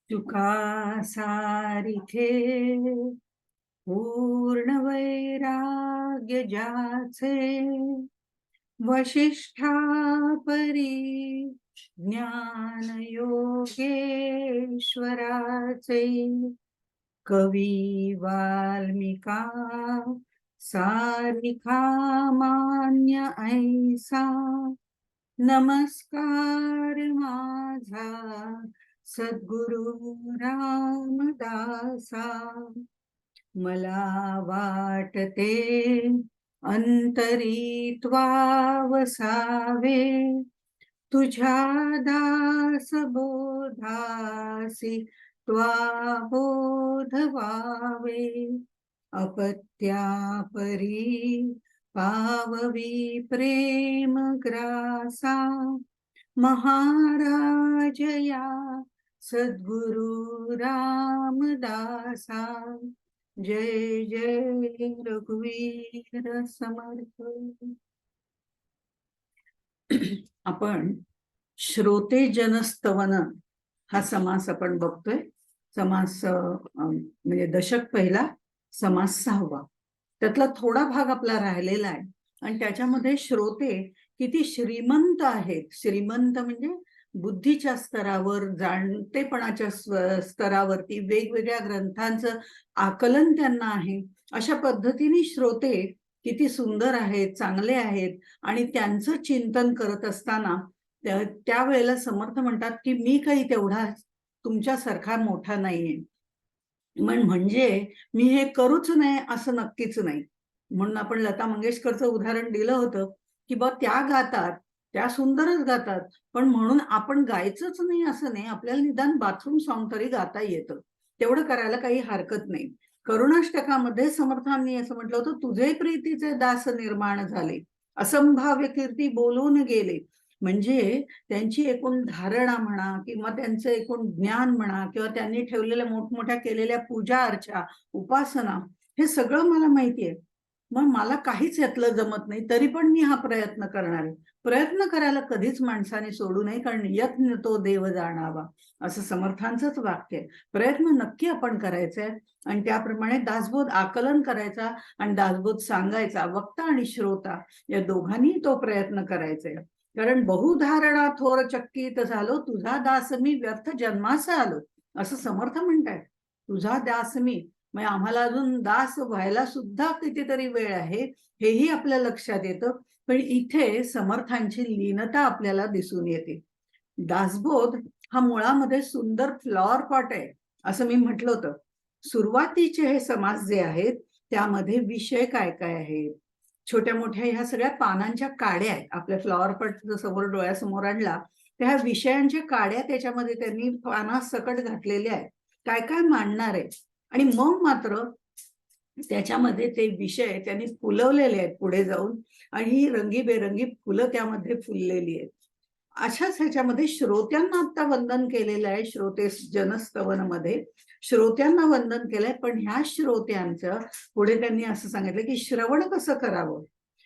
तुका सारिखे पूर्ण वैराग्य ज्याचे वशिष्ठापरी ज्ञान योगेश्वराचे कवी वाल्मिका सारिखा मान्य ऐसा नमस्कार माझा सद्गुरु रामदासा. मला वाटते अंतरी वसावे तुझ्या दास बोधासी बोध व्हावे अपत्यापरी पाववी प्रेम ग्रासा महाराज या सद्गुरु रामदासा. जय जय रघुवीर समर्थ. आपण श्रोते जनस्तवन हा समास आपण बघतोय. समास म्हणजे दशक पहिला, समास 6वा. त्यातला थोडा भाग आपला राहिलेला आहे आणि त्याच्यामध्ये श्रोते किती श्रीमंत आहेत. श्रीमंत म्हणजे बुद्धीच्या स्तरावर, जाणतेपणाच्या स्तरावरती वेगवेगळ्या ग्रंथांचं आकलन त्यांना आहे. अशा पद्धतीने श्रोते किती सुंदर आहेत, चांगले आहेत आणि त्यांचं चिंतन करत असताना त्यावेळेला समर्थ म्हणतात की मी काही तेवढा तुमच्यासारखा मोठा नाहीये. म्हणजे मी हे करूच नाही असं नक्कीच नाही. म्हणून आपण लता मंगेशकरचं उदाहरण दिलं होतं की बा त्या गातात, त्या सुंदरच गातात, पण म्हणून आपण गायचंच नाही असं नाही. आपल्याला निदान बाथरूम सॉन्ग तरी गाता येतं, तेवढं करायला काही हरकत नाही. करुणाष्टकामध्ये समर्थांनी असं म्हटलं होतं, तुझे प्रीतीचे दास निर्माण झाले, असंभाव्य कीर्ती बोलून गेले. म्हणजे त्यांची एकूण धारणा म्हणा किंवा त्यांचं एकूण ज्ञान म्हणा किंवा त्यांनी ठेवलेल्या मोठमोठ्या केलेल्या पूजा अर्चा, उपासना, हे सगळं मला माहितीये. मग मला काहीच यातलं जमत नाही, तरी पण मी हा प्रयत्न करणार आहे. प्रयत्न करायला कधीच माणसाने सोडू नये, कारण यत्न तो देव जाणावा, असं समर्थांचंच वाक्य आहे. प्रयत्न नक्की आपण करायचा आहे आणि त्याप्रमाणे दासबोध आकलन करायचा आणि दासबोध सांगायचा. वक्ता आणि श्रोता या दोघांनी तो प्रयत्न करायचा आहे. कारण बहुधारणा थोर चक्कीत झालो, तुझा दास मी व्यर्थ जन्मास आलो, असं समर्थ म्हणतायत. तुझा दास मी, म्हणजे आम्हाला अजून दास व्हायला सुद्धा कितीतरी वेळ आहे, हेही आपल्या लक्षात येतं. पण इथे समर्थांची लीनता आपल्याला दिसून येते. दासबोध हा मुळामध्ये सुंदर फ्लॉवर पॉट आहे, असं मी म्हटलं होतं. सुरुवातीचे हे समास जे आहेत त्यामध्ये विषय काय काय आहेत, छोट्या मोठ्या ह्या सगळ्या पानांच्या काड्या आहेत. आपल्या फ्लॉवर पॉट समोर डोळ्यासमोर आणला त्या ह्या विषयांच्या काड्या त्याच्यामध्ये त्यांनी पानासकट घातलेल्या आहेत, काय काय मांडणार आहे. आणि मग मात्र त्याच्यामध्ये ते विषय त्यांनी फुलवलेले आहेत पुढे जाऊन, आणि ही रंगीबेरंगी फुलं त्यामध्ये फुललेली आहेत. अशाच ह्याच्यामध्ये श्रोत्यांना आता वंदन केलेलं आहे. श्रोते जनस्तवन मध्ये श्रोत्यांना वंदन केलंय, पण ह्या श्रोत्यांचं पुढे त्यांनी असं सांगितलं की श्रवण कसं करावं,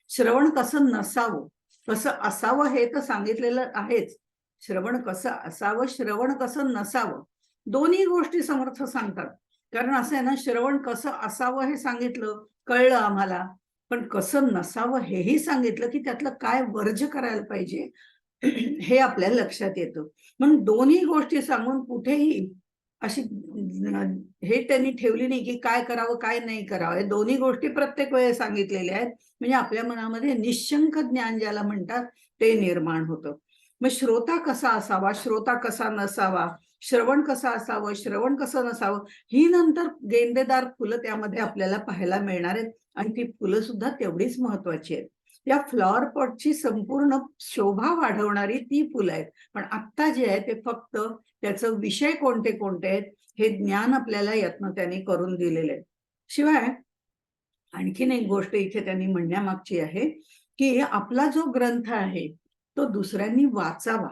श्रवण कसं नसावं, कसं असावं हे तर सांगितलेलं आहेच. श्रवण कसं असावं, श्रवण कसं नसावं, दोन्ही गोष्टी समर्थ सांगतात. कारण असं आहे ना, श्रवण कसं असावं हे सांगितलं, कळलं आम्हाला, पण कसं नसावं हेही सांगितलं की त्यातलं काय वर्ज करायला पाहिजे हे आपल्याला लक्षात येतं. म्हणून दोन्ही गोष्टी सांगून कुठेही अशी हे त्यांनी ठेवली नाही की काय करावं काय नाही करावं. हे दोन्ही गोष्टी प्रत्येक वेळेस सांगितलेल्या आहेत. म्हणजे आपल्या मनामध्ये निशंक ज्ञान ज्याला म्हणतात ते निर्माण होतं. मग श्रोता कसा असावा, श्रोता कसा नसावा, श्रवण कसं असावं, श्रवण कसं नसावं, ही नंतर गेंदेदार फुलं त्यामध्ये आपल्याला पाहायला मिळणार आहेत. आणि ती फुलं सुद्धा तेवढीच महत्वाची आहेत. या फ्लॉवर पॉटची संपूर्ण शोभा वाढवणारी ती फुलं आहेत. पण आत्ता जे आहे ते फक्त त्याचं विषय कोणते कोणते आहेत हे ज्ञान आपल्याला यातनं त्यांनी करून दिलेले आहे. शिवाय आणखीन एक गोष्ट इथे त्यांनी म्हणण्यामागची आहे की आपला जो ग्रंथ आहे तो दुसऱ्यांनी वाचावा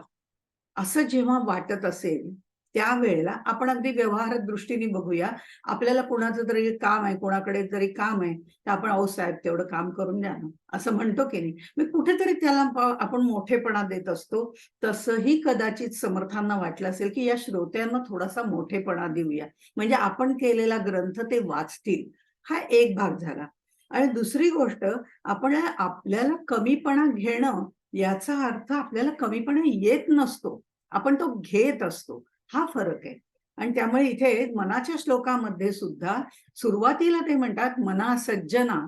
असं जेव्हा वाटत असेल त्यावेळेला आपण अगदी व्यवहार दृष्टीने बघूया, आपल्याला कोणाचं तरी काम आहे, कोणाकडे तरी काम आहे, तर आपण अहो साहेब तेवढं काम करून द्या ना, असं म्हणतो की नाही. मग कुठेतरी त्याला आपण मोठेपणा देत असतो. तसंही कदाचित समर्थांना वाटलं असेल की या श्रोत्यांना थोडासा मोठेपणा देऊया, म्हणजे आपण केलेला ग्रंथ ते वाचतील. हा एक भाग झाला. आणि दुसरी गोष्ट, आपण आपल्याला कमीपणा घेणं याचा अर्थ आपल्याला कमीपणा येत नसतो, आपण तो घेत असतो, हा फरक आहे. आणि त्यामुळे इथे मनाच्या श्लोकामध्ये सुद्धा सुरुवातीला ते म्हणतात मना सज्जना,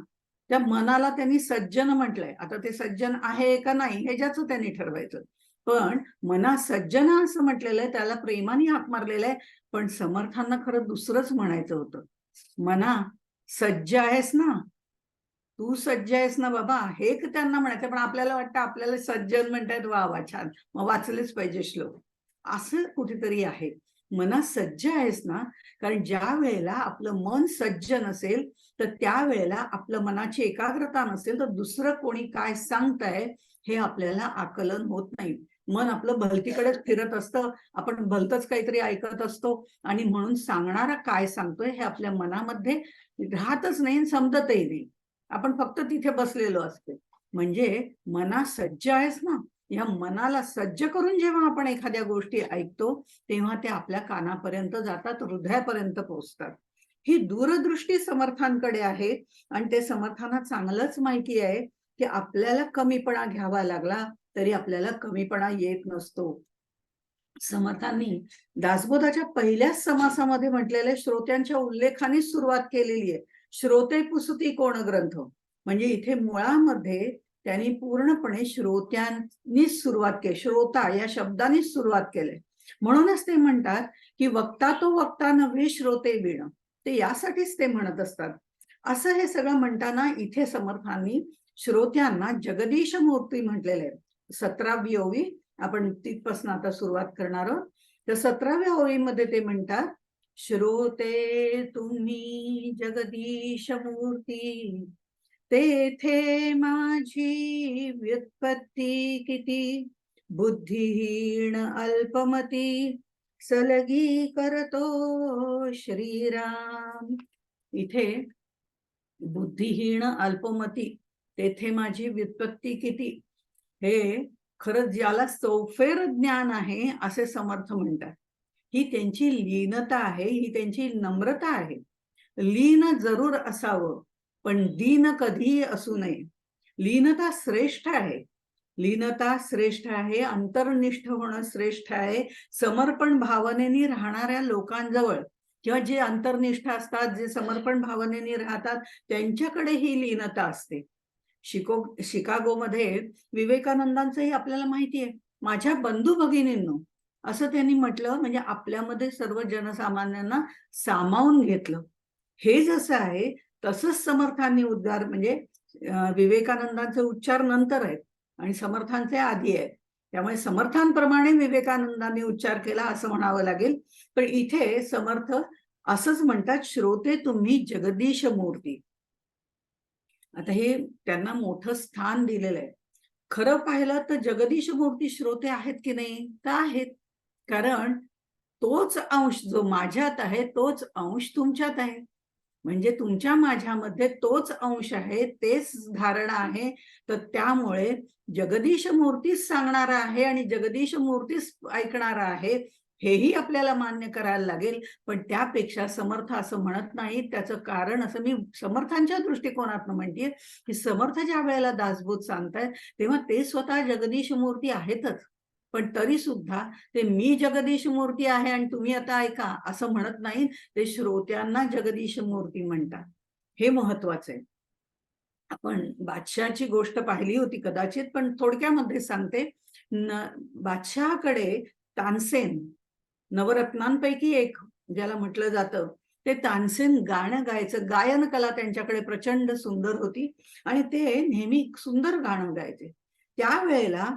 त्या मनाला त्यांनी सज्जन म्हटलंय. आता ते सज्जन आहे का नाही हे ज्याचं त्यांनी ठरवायचं, पण मना सज्जना असं म्हटलेलं आहे, त्याला प्रेमाने हाक मारलेलं आहे. पण समर्थांना खरं दुसरंच म्हणायचं होतं, मना सज्ज आहेस ना, तू सज्ज आहेस ना बाबा, हे त्यांना म्हणायचं. पण आपल्याला वाटतं आपल्याला सज्जन म्हणतायत, वा वा छान, मग वाचलेच पाहिजे श्लोक, असं कुठेतरी आहे. मना सज्ज आहेस ना, कारण ज्या वेळेला आपलं मन सज्ज नसेल, तर त्यावेळेला आपलं मनाची एकाग्रता नसेल, तर दुसरं कोणी काय सांगताय हे आपल्याला आकलन होत नाही. मन आपलं भलतीकडेच फिरत असतं, आपण भलतच काहीतरी ऐकत असतो, आणि म्हणून सांगणारा काय सांगतोय हे आपल्या मनामध्ये राहतच नाही, समजतही नाही. आपण फक्त तिथे बसलेलो असतो. म्हणजे मना सज्ज आहेस ना, या मनाला सज्ज करून जेव्हा आपण एखाद्या गोष्टी ऐकतो, तेव्हा ते आपल्या कानापर्यंत जातात, हृदयापर्यंत पोहोचतात. ही दूरदृष्टी समर्थांकडे आहे. आणि ते समर्थांना चांगलंच माहिती आहे की आपल्याला कमीपणा घ्यावा लागला तरी आपल्याला कमीपणा येत नसतो. समर्थांनी दासबोधाच्या पहिल्याच समासामध्ये म्हटलेले श्रोत्यांच्या उल्लेखाने सुरुवात केलेली आहे. श्रोते पुसती कोण ग्रंथ, म्हणजे इथे मुळामध्ये त्यांनी पूर्णपणे श्रोत्यांनीच सुरुवात केली, श्रोता या शब्दानेच सुरुवात केली. म्हणूनच ते म्हणतात की वक्ता तो वक्ता नव्हे श्रोते बिण, ते यासाठीच ते म्हणत असतात. असं हे सगळं म्हणताना इथे समर्थांनी श्रोत्यांना जगदीश मूर्ती म्हटलेले आहे. 17वी ओवी आपण तिथपासून आता सुरुवात करणार आहोत. तर 17व्या ओळीमध्ये ते म्हणतात, श्रोते तुम्ही जगदीश मूर्ती, तेथे माझी व्युत्पत्ती किती, बुद्धिहीन अल्पमती सलगी करतो श्रीराम. इथे बुद्धिहीन अल्पमती, तेथे माझी व्युत्पत्ती किती, हे खरंच ज्याला चौफेर ज्ञान आहे असे समर्थ म्हणतात. ही त्यांची लीनता आहे, ही त्यांची नम्रता आहे. लीन जरूर असावं, पण दीन कधीही असू नये. लीनता श्रेष्ठ आहे, लीनता श्रेष्ठ आहे, अंतर्निष्ठ होणं श्रेष्ठ आहे. समर्पण भावनेने राहणाऱ्या लोकांजवळ किंवा जे अंतर्निष्ठ असतात, जे समर्पण भावनेने राहतात, त्यांच्याकडे ही लीनता असते. शिकागोमध्ये विवेकानंदांचंही आपल्याला माहिती आहे, माझ्या बंधू भगिनींनो, असं त्यांनी म्हटलं, म्हणजे आपल्यामध्ये सर्व जनसामान्यांना सामावून घेतलं. हे जसं आहे तसंच समर्थांनी उद्गार, म्हणजे विवेकानंदांचे उच्चार नंतर आहेत आणि समर्थांचे आधी आहेत. त्यामुळे समर्थांप्रमाणे विवेकानंदांनी उच्चार केला असं म्हणावं लागेल. पण इथे समर्थ असंच म्हणतात, श्रोते तुम्ही जगदीश मूर्ती. आता हे त्यांना मोठं स्थान दिलेलं आहे. खरं पाहिलं तर जगदीश मूर्ती श्रोते आहेत की नाही, तर आहेत. कारण तोच अंश जो माझ्यात आहे तोच अंश तुमच्यात आहे. म्हणजे तुमच्या माझ्यामध्ये तोच अंश आहे, तेच धारणा आहे. तर त्यामुळे जगदीश मूर्तीच सांगणारा आहे आणि जगदीश मूर्तीच ऐकणारा आहे, हेही आपल्याला मान्य करायला लागेल. पण त्यापेक्षा समर्थ असं म्हणत नाही. त्याचं कारण असं, मी समर्थांच्या दृष्टिकोनातून म्हणतेय की समर्थ ज्या वेळेला दासबोध सांगतायत तेव्हा ते स्वतः जगदीश मूर्ती आहेतच, पण तरी सुद्धा ते मी जगदीश मूर्ती आहे आणि तुम्ही आता ऐका असं म्हणत नाही. ते श्रोत्यांना जगदीश मूर्ती म्हणतात. हे महत्वाचं आहे. आपण बादशहाची गोष्ट पाहिली होती कदाचित, पण थोडक्यामध्ये सांगते. बादशहाकडे तानसेन, नवरत्नांपैकी एक ज्याला म्हटलं जातं, ते तानसेन गाणं गायचं, गायन कला त्यांच्याकडे प्रचंड सुंदर होती आणि ते नेहमी सुंदर गाणं गायचे. त्यावेळेला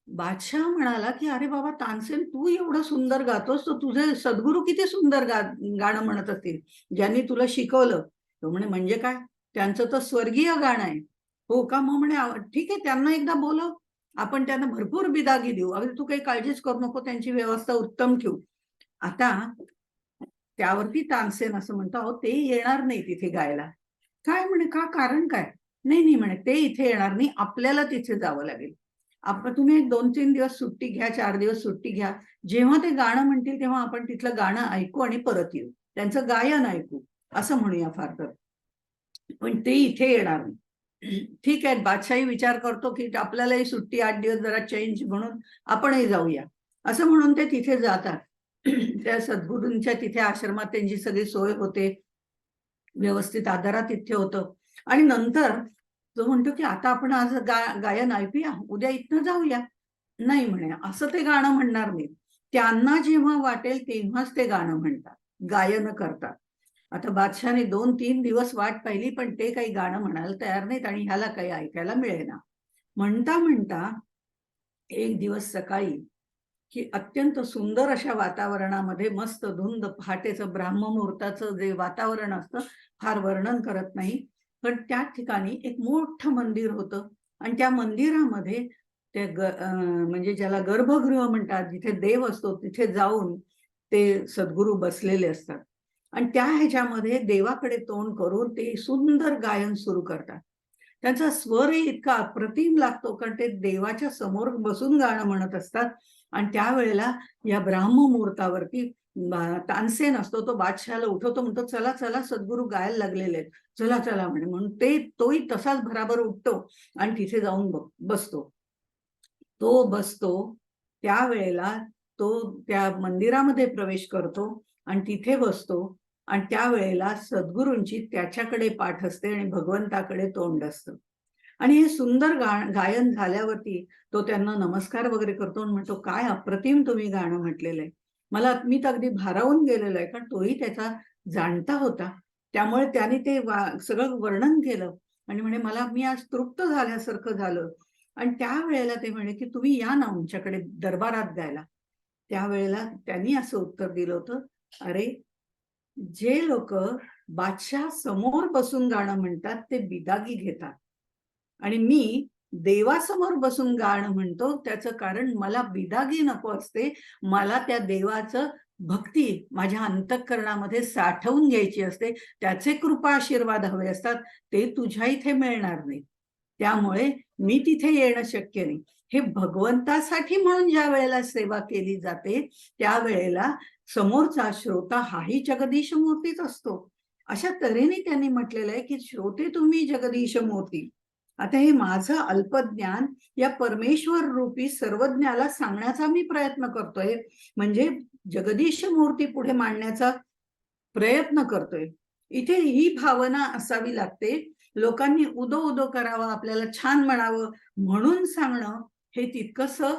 बादशाह म्हणाला की अरे बाबा तानसेन, तू एवढं सुंदर गातोस, तर तुझे सद्गुरू किती सुंदर गाणं म्हणत असतील, ज्यांनी तुला शिकवलं. तो म्हणे म्हणजे काय, त्यांचं तर स्वर्गीय गाणं आहे. हो का, मग म्हणे ठीक आहे, त्यांना एकदा बोलव, आपण त्यांना भरपूर बिदागी देऊ, अगदी तू काही काळजीच करू नको, त्यांची व्यवस्था उत्तम ठेवू. आता त्यावरती तानसेन असं म्हणतो, अहो ते येणार नाही तिथे गायला. काय म्हणे, का कारण काय? नाही नाही म्हणे, ते इथे येणार नाही, आपल्याला तिथे जावं लागेल. आपण तुम्ही एक 2-3 दिवस सुट्टी घ्या, 4 दिवस सुट्टी घ्या. जेव्हा ते गाणं म्हणतील तेव्हा आपण तिथलं गाणं ऐकू आणि परत येऊ. त्यांचं गायन ऐकू, असं म्हणूया फार तर. पण ते इथे येणार नाही. ठीक आहे, बादशाही विचार करतो की आपल्यालाही सुट्टी 8 दिवस जरा चेंज म्हणून आपणही जाऊया, असं म्हणून ते तिथे जातात. त्या सद्गुरूंच्या तिथे आश्रमात त्यांची सगळी सोय होते, व्यवस्थित आदरातिथ्य होतं. आणि नंतर तो म्हणतो की आता आपण आज गायन ऐकूया, उद्या इथनं जाऊया. नाही म्हणे, असं ते गाणं म्हणणार नाही. त्यांना जेव्हा वाटेल तेव्हाच ते गाणं म्हणतात, गायन करतात. आता बादशाहने 2-3 दिवस वाट पाहिली, पण ते काही गाणं म्हणायला तयार नाहीत आणि ह्याला काही ऐकायला मिळेना. म्हणता म्हणता एक दिवस सकाळी, की अत्यंत सुंदर अशा वातावरणामध्ये, मस्त धुंद पहाटेचं ब्राह्ममुहूर्ताचं जे वातावरण असतं, फार वर्णन करत नाही, पण त्या ठिकाणी एक मोठं मंदिर होतं. आणि त्या मंदिरामध्ये ते म्हणजे ज्याला गर्भगृह म्हणतात, जिथे देव असतो, तिथे जाऊन ते सद्गुरू बसलेले असतात. आणि त्या ह्याच्यामध्ये देवाकडे तोंड करून ते सुंदर गायन सुरू करतात. त्यांचा स्वरही इतका अप्रतिम लागतो, कारण ते देवाच्या समोर बसून गाणं म्हणत असतात. आणि त्यावेळेला या ब्राह्ममुहूर्तावरती तानसेन असतो, तो बादशहाला उठवतो, म्हणतो चला चला सद्गुरू गायला लागलेले आहेत, चला चला म्हणे. म्हणून तोही तसाच भराभर उठतो आणि तिथे जाऊन बसतो. तो बसतो त्यावेळेला तो त्या मंदिरामध्ये प्रवेश करतो आणि तिथे बसतो. आणि त्यावेळेला सद्गुरूंची त्याच्याकडे पाठ असते आणि भगवंताकडे तोंड असतं. आणि हे सुंदर गायन झाल्यावरती तो त्यांना नमस्कार वगैरे करतो आणि म्हणतो, काय अप्रतिम तुम्ही गाणं म्हटलेलं आहे. मी तर अगदी भारावून गेलेलो आहे, कारण तोही त्याचा जाणता होता. त्यामुळे त्याने ते सगळं वर्णन केलं आणि म्हणे, मी आज तृप्त झाल्यासारखं झालं. आणि त्यावेळेला ते म्हणे की तुम्ही या ना आमच्याकडे दरबारात गायला. त्यावेळेला त्यांनी असं उत्तर दिलं होतं, अरे, जे लोक बादशाह समोर बसून गाणं म्हणतात ते बिदागी घेतात, आणि मी देवासमोर बसून गाणं म्हणतो, त्याचं कारण मला बिदागी नको असते. मला त्या देवाचं भक्ती माझ्या अंतःकरणामध्ये साठवून घ्यायची असते. त्याचे कृपा आशीर्वाद हवे असतात, ते तुझ्या इथे मिळणार नाही. त्यामुळे मी तिथे येणं शक्य नाही. हे भगवंतासाठी म्हणून ज्या वेळेला सेवा केली जाते, त्यावेळेला समोरचा श्रोता हाही जगदीश मूर्तीच असतो. अशा तऱ्हेने त्यांनी म्हटलेलं आहे की श्रोते तुम्ही जगदीश मूर्ती. आता हे माझं अल्पज्ञान या परमेश्वर रूपी सर्वज्ञाला सांगण्याचा मी प्रयत्न करतोय, म्हणजे जगदीश मूर्ती पुढे मांडण्याचा प्रयत्न करतोय. इथे ही भावना असावी लागते. लोकांनी उदो उदो करावं, आपल्याला छान म्हणावं म्हणून सांगणं हे तितकंसं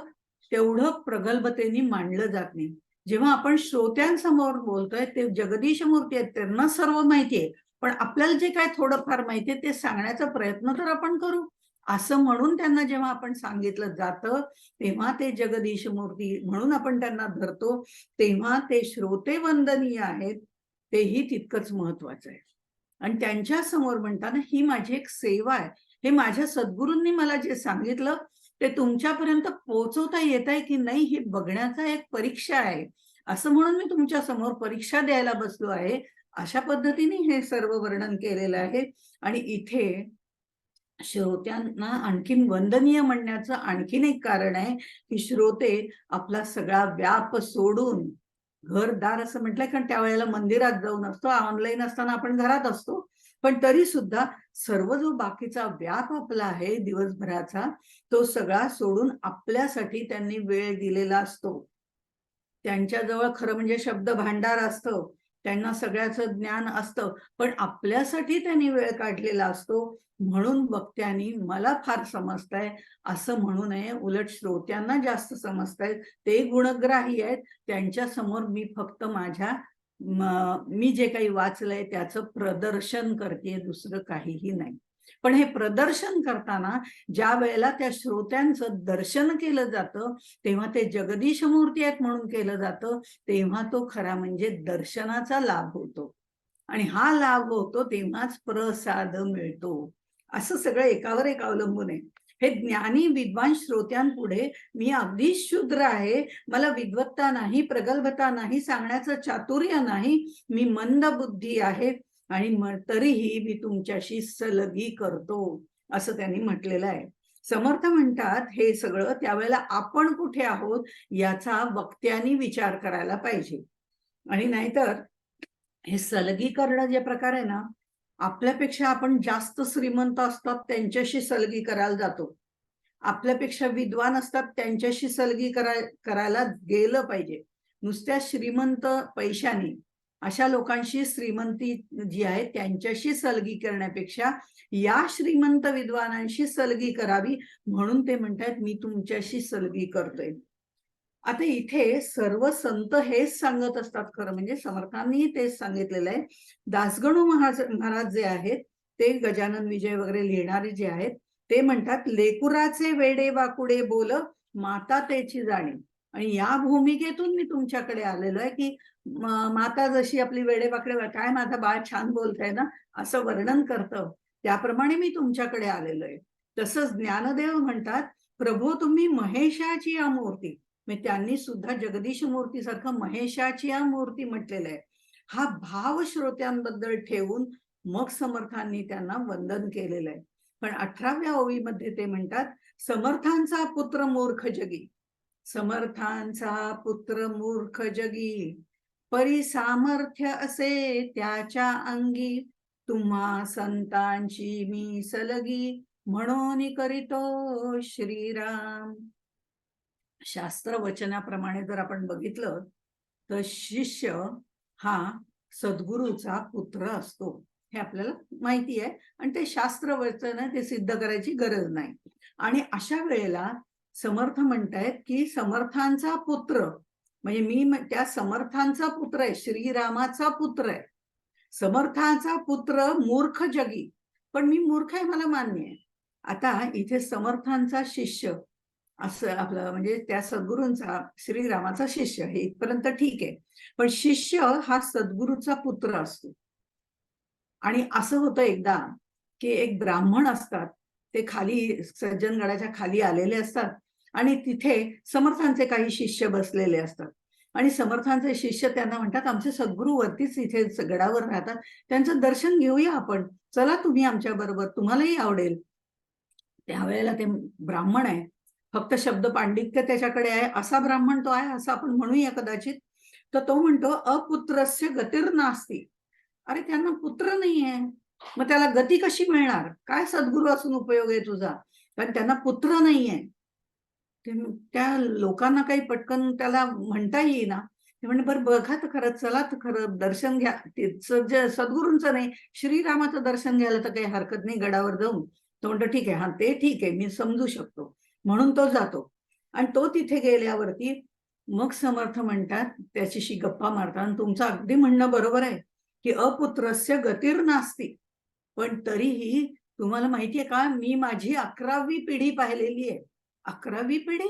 तेवढं प्रगल्भतेने मांडलं जात नाही. जेव्हा आपण श्रोत्यांसमोर बोलतोय, ते जगदीश मूर्ती आहेत, त्यांना सर्व माहितीये, पण आपल्याला जे काय थोडंफार माहितीये ते सांगण्याचा प्रयत्न तर आपण करू. असं म्हणून त्यांना जेव्हा आपण सांगितलं जातं, तेव्हा ते जगदीश मूर्ती म्हणून आपण त्यांना धरतो. तेव्हा ते श्रोते वंदनीय आहेत, तेही तितकंच महत्वाचं आहे. आणि त्यांच्या समोर म्हणताना ही माझी एक सेवा आहे. हे माझ्या सद्गुरूंनी मला जे सांगितलं ते तुमच्यापर्यंत पोहोचवता येत आहे की नाही हे बघण्याचा एक परीक्षा आहे. असं म्हणून मी तुमच्या समोर परीक्षा द्यायला बसलो आहे. अशा पद्धतीने हे सर्व वर्णन केलेलं आहे. आणि इथे श्रोत्यांना आणखीन वंदनीय म्हणण्याचं आणखीन एक कारण आहे की श्रोते आपला सगळा व्याप सोडून, घरदार असं म्हटलंय कारण त्यावेळेला मंदिरात जाऊन असतो, ऑनलाईन असताना आपण घरात असतो, पण तरी सुद्धा सर्व जो बाकीचा व्याप आपला आहे दिवसभराचा, तो सगळा सोडून आपल्यासाठी त्यांनी वेळ दिलेला असतो. त्यांच्याजवळ खरं म्हणजे शब्द भांडार असतं, त्यांना सगळ्याचं ज्ञान असतं, पण आपल्यासाठी त्यांनी वेळ काढलेला असतो. म्हणून वक्त्यांनी मला फार समजतंय असं म्हणू नये, उलट श्रोत्यांना जास्त समजतंय, ते गुणग्राही आहेत. त्यांच्या समोर मी फक्त मी जे काही वाचलंय त्याचं प्रदर्शन करते, दुसरं काहीही नाही. पण हे प्रदर्शन करताना ज्या वेळेला त्या श्रोत्यांचं दर्शन केलं जातं, तेव्हा ते जगदीश मूर्ती आहेत म्हणून केलं जातं, तेव्हा तो खरा म्हणजे दर्शनाचा लाभ होतो. आणि हा लाभ होतो तेव्हाच प्रसाद मिळतो. असं सगळं एकावर एक अवलंबून आहे. हे ज्ञानी विद्वान श्रोत्यांपुढे मी अगदी शूद्र आहे, मला विद्वत्ता नाही, प्रगल्भता नाही, सांगण्याचं चातुर्य नाही, मी मंद बुद्धी आहे आणि तरीही मी तुमच्याशी सलगी करतो, असं त्यांनी म्हटलेलं आहे. समर्थ म्हणतात हे सगळं त्यावेळेला आपण कुठे आहोत याचा वक्त्यांनी विचार करायला पाहिजे. आणि नाहीतर हे सलगीकरण जे प्रकार आहे ना, आपल्यापेक्षा आपण जास्त श्रीमंत असतात त्यांच्याशी सलगी करायला जातो, आपल्यापेक्षा विद्वान असतात त्यांच्याशी सलगी करायला गेलं पाहिजे. नुसत्या श्रीमंत पैशाने अशा लोकांशी श्रीमंती जी आहे त्यांच्याशी सलगी करण्यापेक्षा या श्रीमंत विद्वानांशी सलगी करावी, म्हणून ते म्हणतात मी तुमच्याशी सलगी करतोय. आता इथे सर्व संत हेच सांगत असतात, खरं म्हणजे समर्थांनी तेच सांगितलेलं आहे. दासगणू महाराज जे आहेत ते गजानन विजय वगैरे लिहिणारे जे आहेत ते म्हणतात, लेकुराचे वेडे वाकुडे बोल माता त्याची जाणे. आणि या भूमिकेतून मी तुमच्याकडे आलेलो आहे की माता जशी आपली वेडेवाकडे, काय माझा बाळ छान बोलतंय ना असं वर्णन करतं, त्याप्रमाणे मी तुमच्याकडे आलेलो आहे. तसंच ज्ञानदेव म्हणतात, प्रभू तुम्ही महेशाची या मूर्ती, त्यांनी सुद्धा जगदीश मूर्ती सारखं महेशाची या मूर्ती म्हटलेलं आहे. हा भाव श्रोत्यांबद्दल ठेवून मग समर्थांनी त्यांना वंदन केलेलं आहे. पण 18व्या ओळीमध्ये ते म्हणतात, समर्थांचा पुत्र मूर्ख जगी, समर्थांचा पुत्र मूर्ख जगी, परी सामर्थ्य असे त्याच्या अंगी, तुम्हा संतांची मी सलगी, म्हणून करीतो श्रीराम. शास्त्र वचनाप्रमाणे जर आपण बघितलं तर शिष्य हा सद्गुरूचा पुत्र असतो, हे आपल्याला माहिती आहे. आणि ते शास्त्र वचन आहे, ते सिद्ध करायची गरज नाही. आणि अशा वेळेला समर्थ म्हणतायत की समर्थांचा पुत्र, म्हणजे मी त्या समर्थांचा पुत्र आहे, श्रीरामाचा पुत्र आहे. समर्थांचा पुत्र मूर्ख जगी, पण मी मूर्ख आहे मला मान्य आहे. आता इथे समर्थांचा शिष्य असं आपलं म्हणजे त्या सद्गुरूंचा श्रीरामाचा शिष्य, हे इथपर्यंत ठीक आहे. पण शिष्य हा सद्गुरूचा पुत्र असतो. आणि असं होतं एकदा की एक ब्राह्मण असतात, ते खाली सज्जनगडाच्या खाली आलेले असतात आणि तिथे समर्थांचे काही शिष्य बसलेले असतात. आणि समर्थांचे शिष्य त्यांना म्हणतात, आमचे सद्गुरू वरतीच इथे गडावर राहतात, त्यांचं दर्शन घेऊया आपण, चला तुम्ही आमच्या बरोबर, तुम्हालाही आवडेल. त्यावेळेला ते ब्राह्मण आहे, फक्त शब्द पांडित्य त्याच्याकडे आहे, असा ब्राह्मण तो आहे असं आपण म्हणूया कदाचित. तर तो म्हणतो, अपुत्रस्य गतिर्नास्ति. अरे त्यांना पुत्र नाहीये, मग त्याला गती कशी मिळणार, काय सद्गुरू असून उपयोग आहे तुझा, कारण त्यांना पुत्र नाहीये. त्या लोकांना काही पटकन त्याला म्हणता येईना. ते म्हणजे बरं बघा तर खरं, चला तर खरं, दर्शन घ्या. सद्गुरूंचं नाही, श्रीरामाचं दर्शन घ्यायला तर काही हरकत नाही गडावर जाऊन. तो म्हणतो ठीक आहे, हा ते ठीक आहे, मी समजू शकतो, म्हणून तो जातो. आणि तो तिथे गेल्यावरती मग समर्थ म्हणतात, त्याच्याशी गप्पा मारतात, तुमचं अगदी म्हणणं बरोबर आहे की अपुत्रस्य गतिर्नास्ति, पण तरीही तुम्हाला माहितीये का, मी माझी 11वी पिढी पाहिलेली आहे. 11वी पिढी,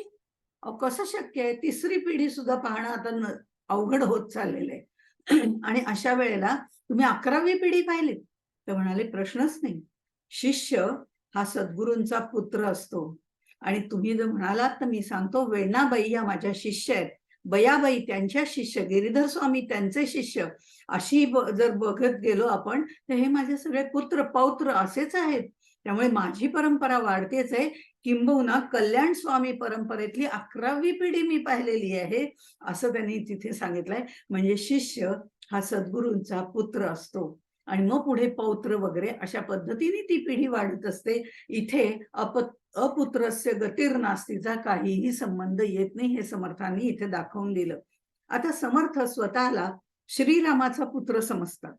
कसं शक्य आहे, 3री पिढी सुद्धा पाहणं आता अवघड होत चाललेलं आहे. आणि अशा वेळेला तुम्ही 11वी पिढी पाहिली, तर म्हणाले प्रश्नच नाही. शिष्य हा सद्गुरूंचा पुत्र असतो. आणि तुम्ही जर म्हणालात तर मी सांगतो, वेण्णाबाई या माझ्या शिष्य आहेत, बयाबाई त्यांच्या शिष्य, गिरीधर स्वामी त्यांचे शिष्य, अशी जर बघत गेलो आपण तर हे माझे सगळे पुत्र पौत्र असेच आहेत. त्यामुळे माझी परंपरा वाढतेच आहे, किंबहुना कल्याण स्वामी परंपरेतली 11वी पिढी मी पाहिलेली आहे, असं त्यांनी तिथे सांगितलंय. म्हणजे शिष्य हा सद्गुरूंचा पुत्र असतो आणि मग पुढे पौत्र वगैरे अशा पद्धतीने ती पिढी वाढत असते. इथे अपुत्रस्य गतिर्नास्तीचा काहीही संबंध येत नाही, हे समर्थांनी इथे दाखवून दिलं. आता समर्थ स्वतःला श्रीरामाचा पुत्र समजतात.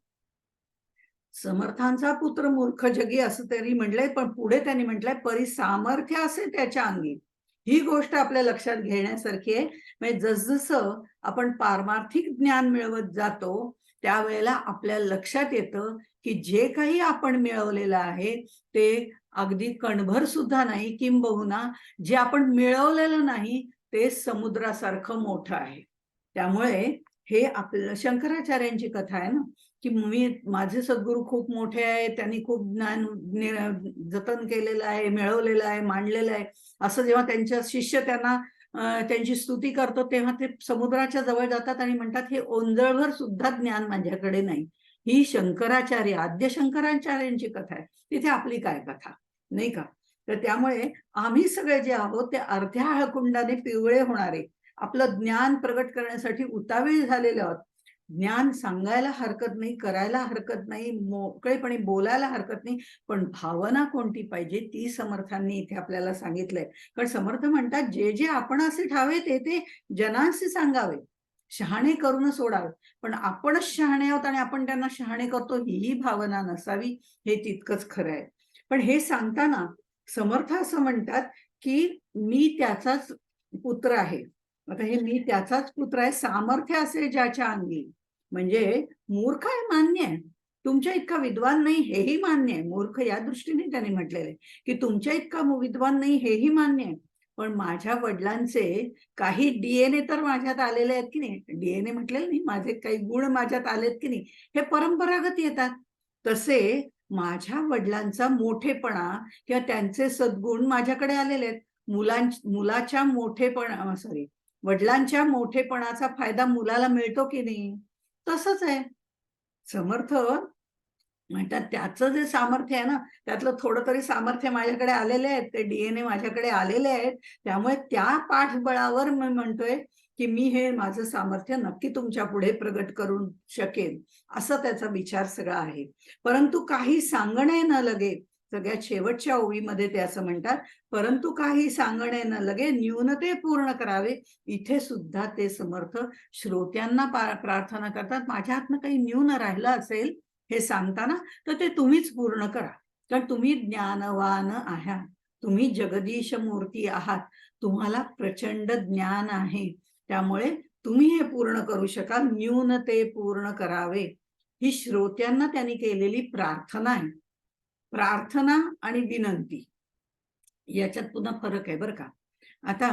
समर्थांचा पुत्र मूर्ख जगी असं त्यांनी म्हटलंय, पण पुढे त्यांनी म्हटलंय, परी सामर्थ्य असे त्याच्या अंगी. ही गोष्ट आपल्या लक्षात घेण्यासारखी आहे. म्हणजे जसजसं आपण पारमार्थिक ज्ञान मिळवत जातो त्यावेळेला आपल्या लक्षात येतं की जे काही आपण मिळवलेलं आहे ते अगदी कणभर सुद्धा नाही, किंबहुना जे आपण मिळवलेलं नाही ते समुद्रासारखं मोठं आहे. त्यामुळे हे आपलं शंकराचार्यांची कथा आहे ना, की माझे सद्गुरू खूप मोठे आहे, त्यांनी खूप ज्ञान जतन केलेलं आहे, मिळवलेलं आहे, मांडलेलं आहे, असं जेव्हा त्यांच्या शिष्य त्यांना त्यांची स्तुती करतो तेव्हा ते समुद्राच्या जवळ जातात आणि म्हणतात, हे ओंजळभर सुद्धा ज्ञान माझ्याकडे नाही. ही शंकराचार्य, आद्य शंकराचार्यांची कथा आहे, तिथे आपली काय कथा, नाही का? तर त्यामुळे आम्ही सगळे जे आहोत ते अर्ध्या हळकुंडाने पिवळे होणारे, आपलं ज्ञान प्रगट करण्यासाठी उतावीळ झालेले आहोत. ज्ञान सांगायला हरकत नाही, करायला हरकत नाही, मोकळेपणे बोलायला हरकत नाही, पण भावना कोणती पाहिजे ती समर्थांनी इथे आपल्याला सांगितलंय. कारण समर्थ म्हणतात, जे जे आपण असे ठावे ते ते जनांशी सांगावे, शहाणे करून सोडावे. पण आपणच शहाणे आहोत आणि आपण त्यांना शहाणे करतो, ही भावना नसावी, हे तितकंच खरं आहे. पण हे सांगताना समर्थ असं म्हणतात की मी त्याचाच पुत्र आहे. आता हे मी त्याचाच पुत्र आहे, सामर्थ्य असे ज्याच्या अंगी. म्हणजे मूर्ख आहे मान्य आहे, तुमच्या इतका विद्वान नाही हेही मान्य आहे. मूर्ख या दृष्टीने त्याने म्हटलेलं आहे की तुमच्या इतका विद्वान नाही हेही मान्य आहे, पण माझ्या वडिलांचे काही डीएनए तर माझ्यात आलेले आहेत की नाही, डीएनए म्हटलेलं नाही, माझे काही गुण माझ्यात आलेत की नाही, हे परंपरागत येतात. तसे माझ्या वडिलांचा मोठेपणा किंवा त्यांचे सद्गुण माझ्याकडे आलेले आहेत. मुलाच्या मोठेपणा वडिलांच्या मोठेपणाचा फायदा मुलाला मिळतो की नाही, तसंच आहे. समर्थ म्हणतात त्याचं जे सामर्थ्य आहे ना, त्यातलं थोडं तरी सामर्थ्य माझ्याकडे आलेले आहेत, ते डीएनए माझ्याकडे आलेले आहेत. त्यामुळे त्या पाठबळावर मी म्हणतोय की मी हे माझं सामर्थ्य नक्की तुमच्या पुढे प्रगट करू शकेन, असं त्याचा विचार सगळा आहे. परंतु काही सांगणे न लगे, सगळ्यात शेवटच्या ओळीमध्ये ते असं म्हणतात, परंतु काही सांगणे न लगे न्यूनते पूर्ण करावे. इथे सुद्धा ते समर्थ श्रोत्यांना प्रार्थना करतात, माझ्या हातनं काही न्यून राहिलं असेल हे सांगताना तर ते तुम्हीच पूर्ण करा, कारण तुम्ही ज्ञानवान आहात, तुम्ही जगदीश मूर्ती आहात, तुम्हाला प्रचंड ज्ञान आहे, त्यामुळे तुम्ही हे पूर्ण करू शकाल, न्यून ते पूर्ण करावे. ही श्रोत्यांना त्यांनी केलेली प्रार्थना आहे. प्रार्थना आणि विनंती याच्यात पुन्हा फरक आहे बरं का. आता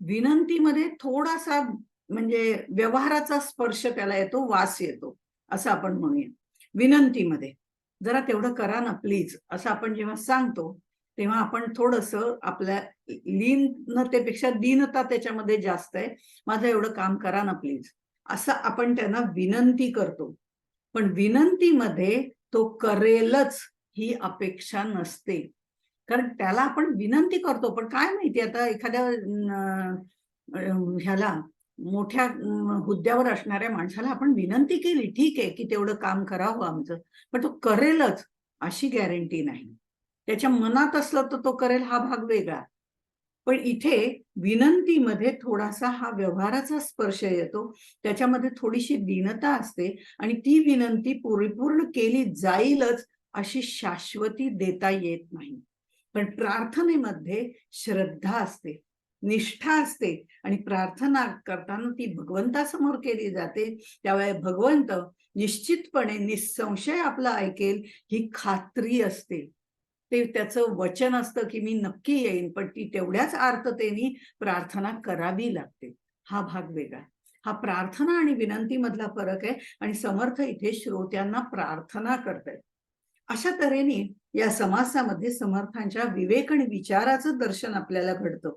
विनंतीमध्ये थोडासा म्हणजे व्यवहाराचा स्पर्श त्याला येतो, वास येतो, असं आपण म्हणूया. विनंतीमध्ये जरा तेवढं करा ना प्लीज, असं आपण जेव्हा सांगतो तेव्हा आपण थोडंसं आपल्या लीनतेपेक्षा दीनता त्याच्यामध्ये जास्त आहे. माझं एवढं काम करा ना प्लीज, असं आपण त्यांना विनंती करतो. पण विनंतीमध्ये तो करेलच ही अपेक्षा नसते, कारण त्याला आपण विनंती करतो. पण काय माहिती, आता एखाद्या ह्याला मोठ्या हुद्द्यावर असणाऱ्या माणसाला आपण विनंती केली, ठीक आहे की तेवढं काम करावं आमचं, पण तो करेलच अशी गॅरंटी नाही. त्याच्या मनात असलं तर तो करेल, हा भाग वेगळा. पण इथे विनंतीमध्ये थोडासा हा व्यवहाराचा स्पर्श येतो, त्याच्यामध्ये थोडीशी दीनता असते आणि ती विनंती परिपूर्ण केली जाईलच अशी शाश्वती देता येत नाही. पण प्रार्थनेमध्ये श्रद्धा असते, निष्ठा असते आणि प्रार्थना करताना ती भगवंतासमोर केली जाते. त्यावेळी भगवंत निश्चितपणे निसंशय आपलं ऐकेल ही खात्री असते. ते त्याचं वचन असतं की मी नक्की येईन, पण ती तेवढ्याच आर्ततेने प्रार्थना करावी लागते. हा भाग वेगळा. हा प्रार्थना आणि विनंती मधला फरक आहे आणि समर्थ इथे श्रोत्यांना प्रार्थना करतायत. अशा तऱ्हेने या समासामध्ये समर्थांच्या विवेक आणि विचाराचं दर्शन आपल्याला घडतं.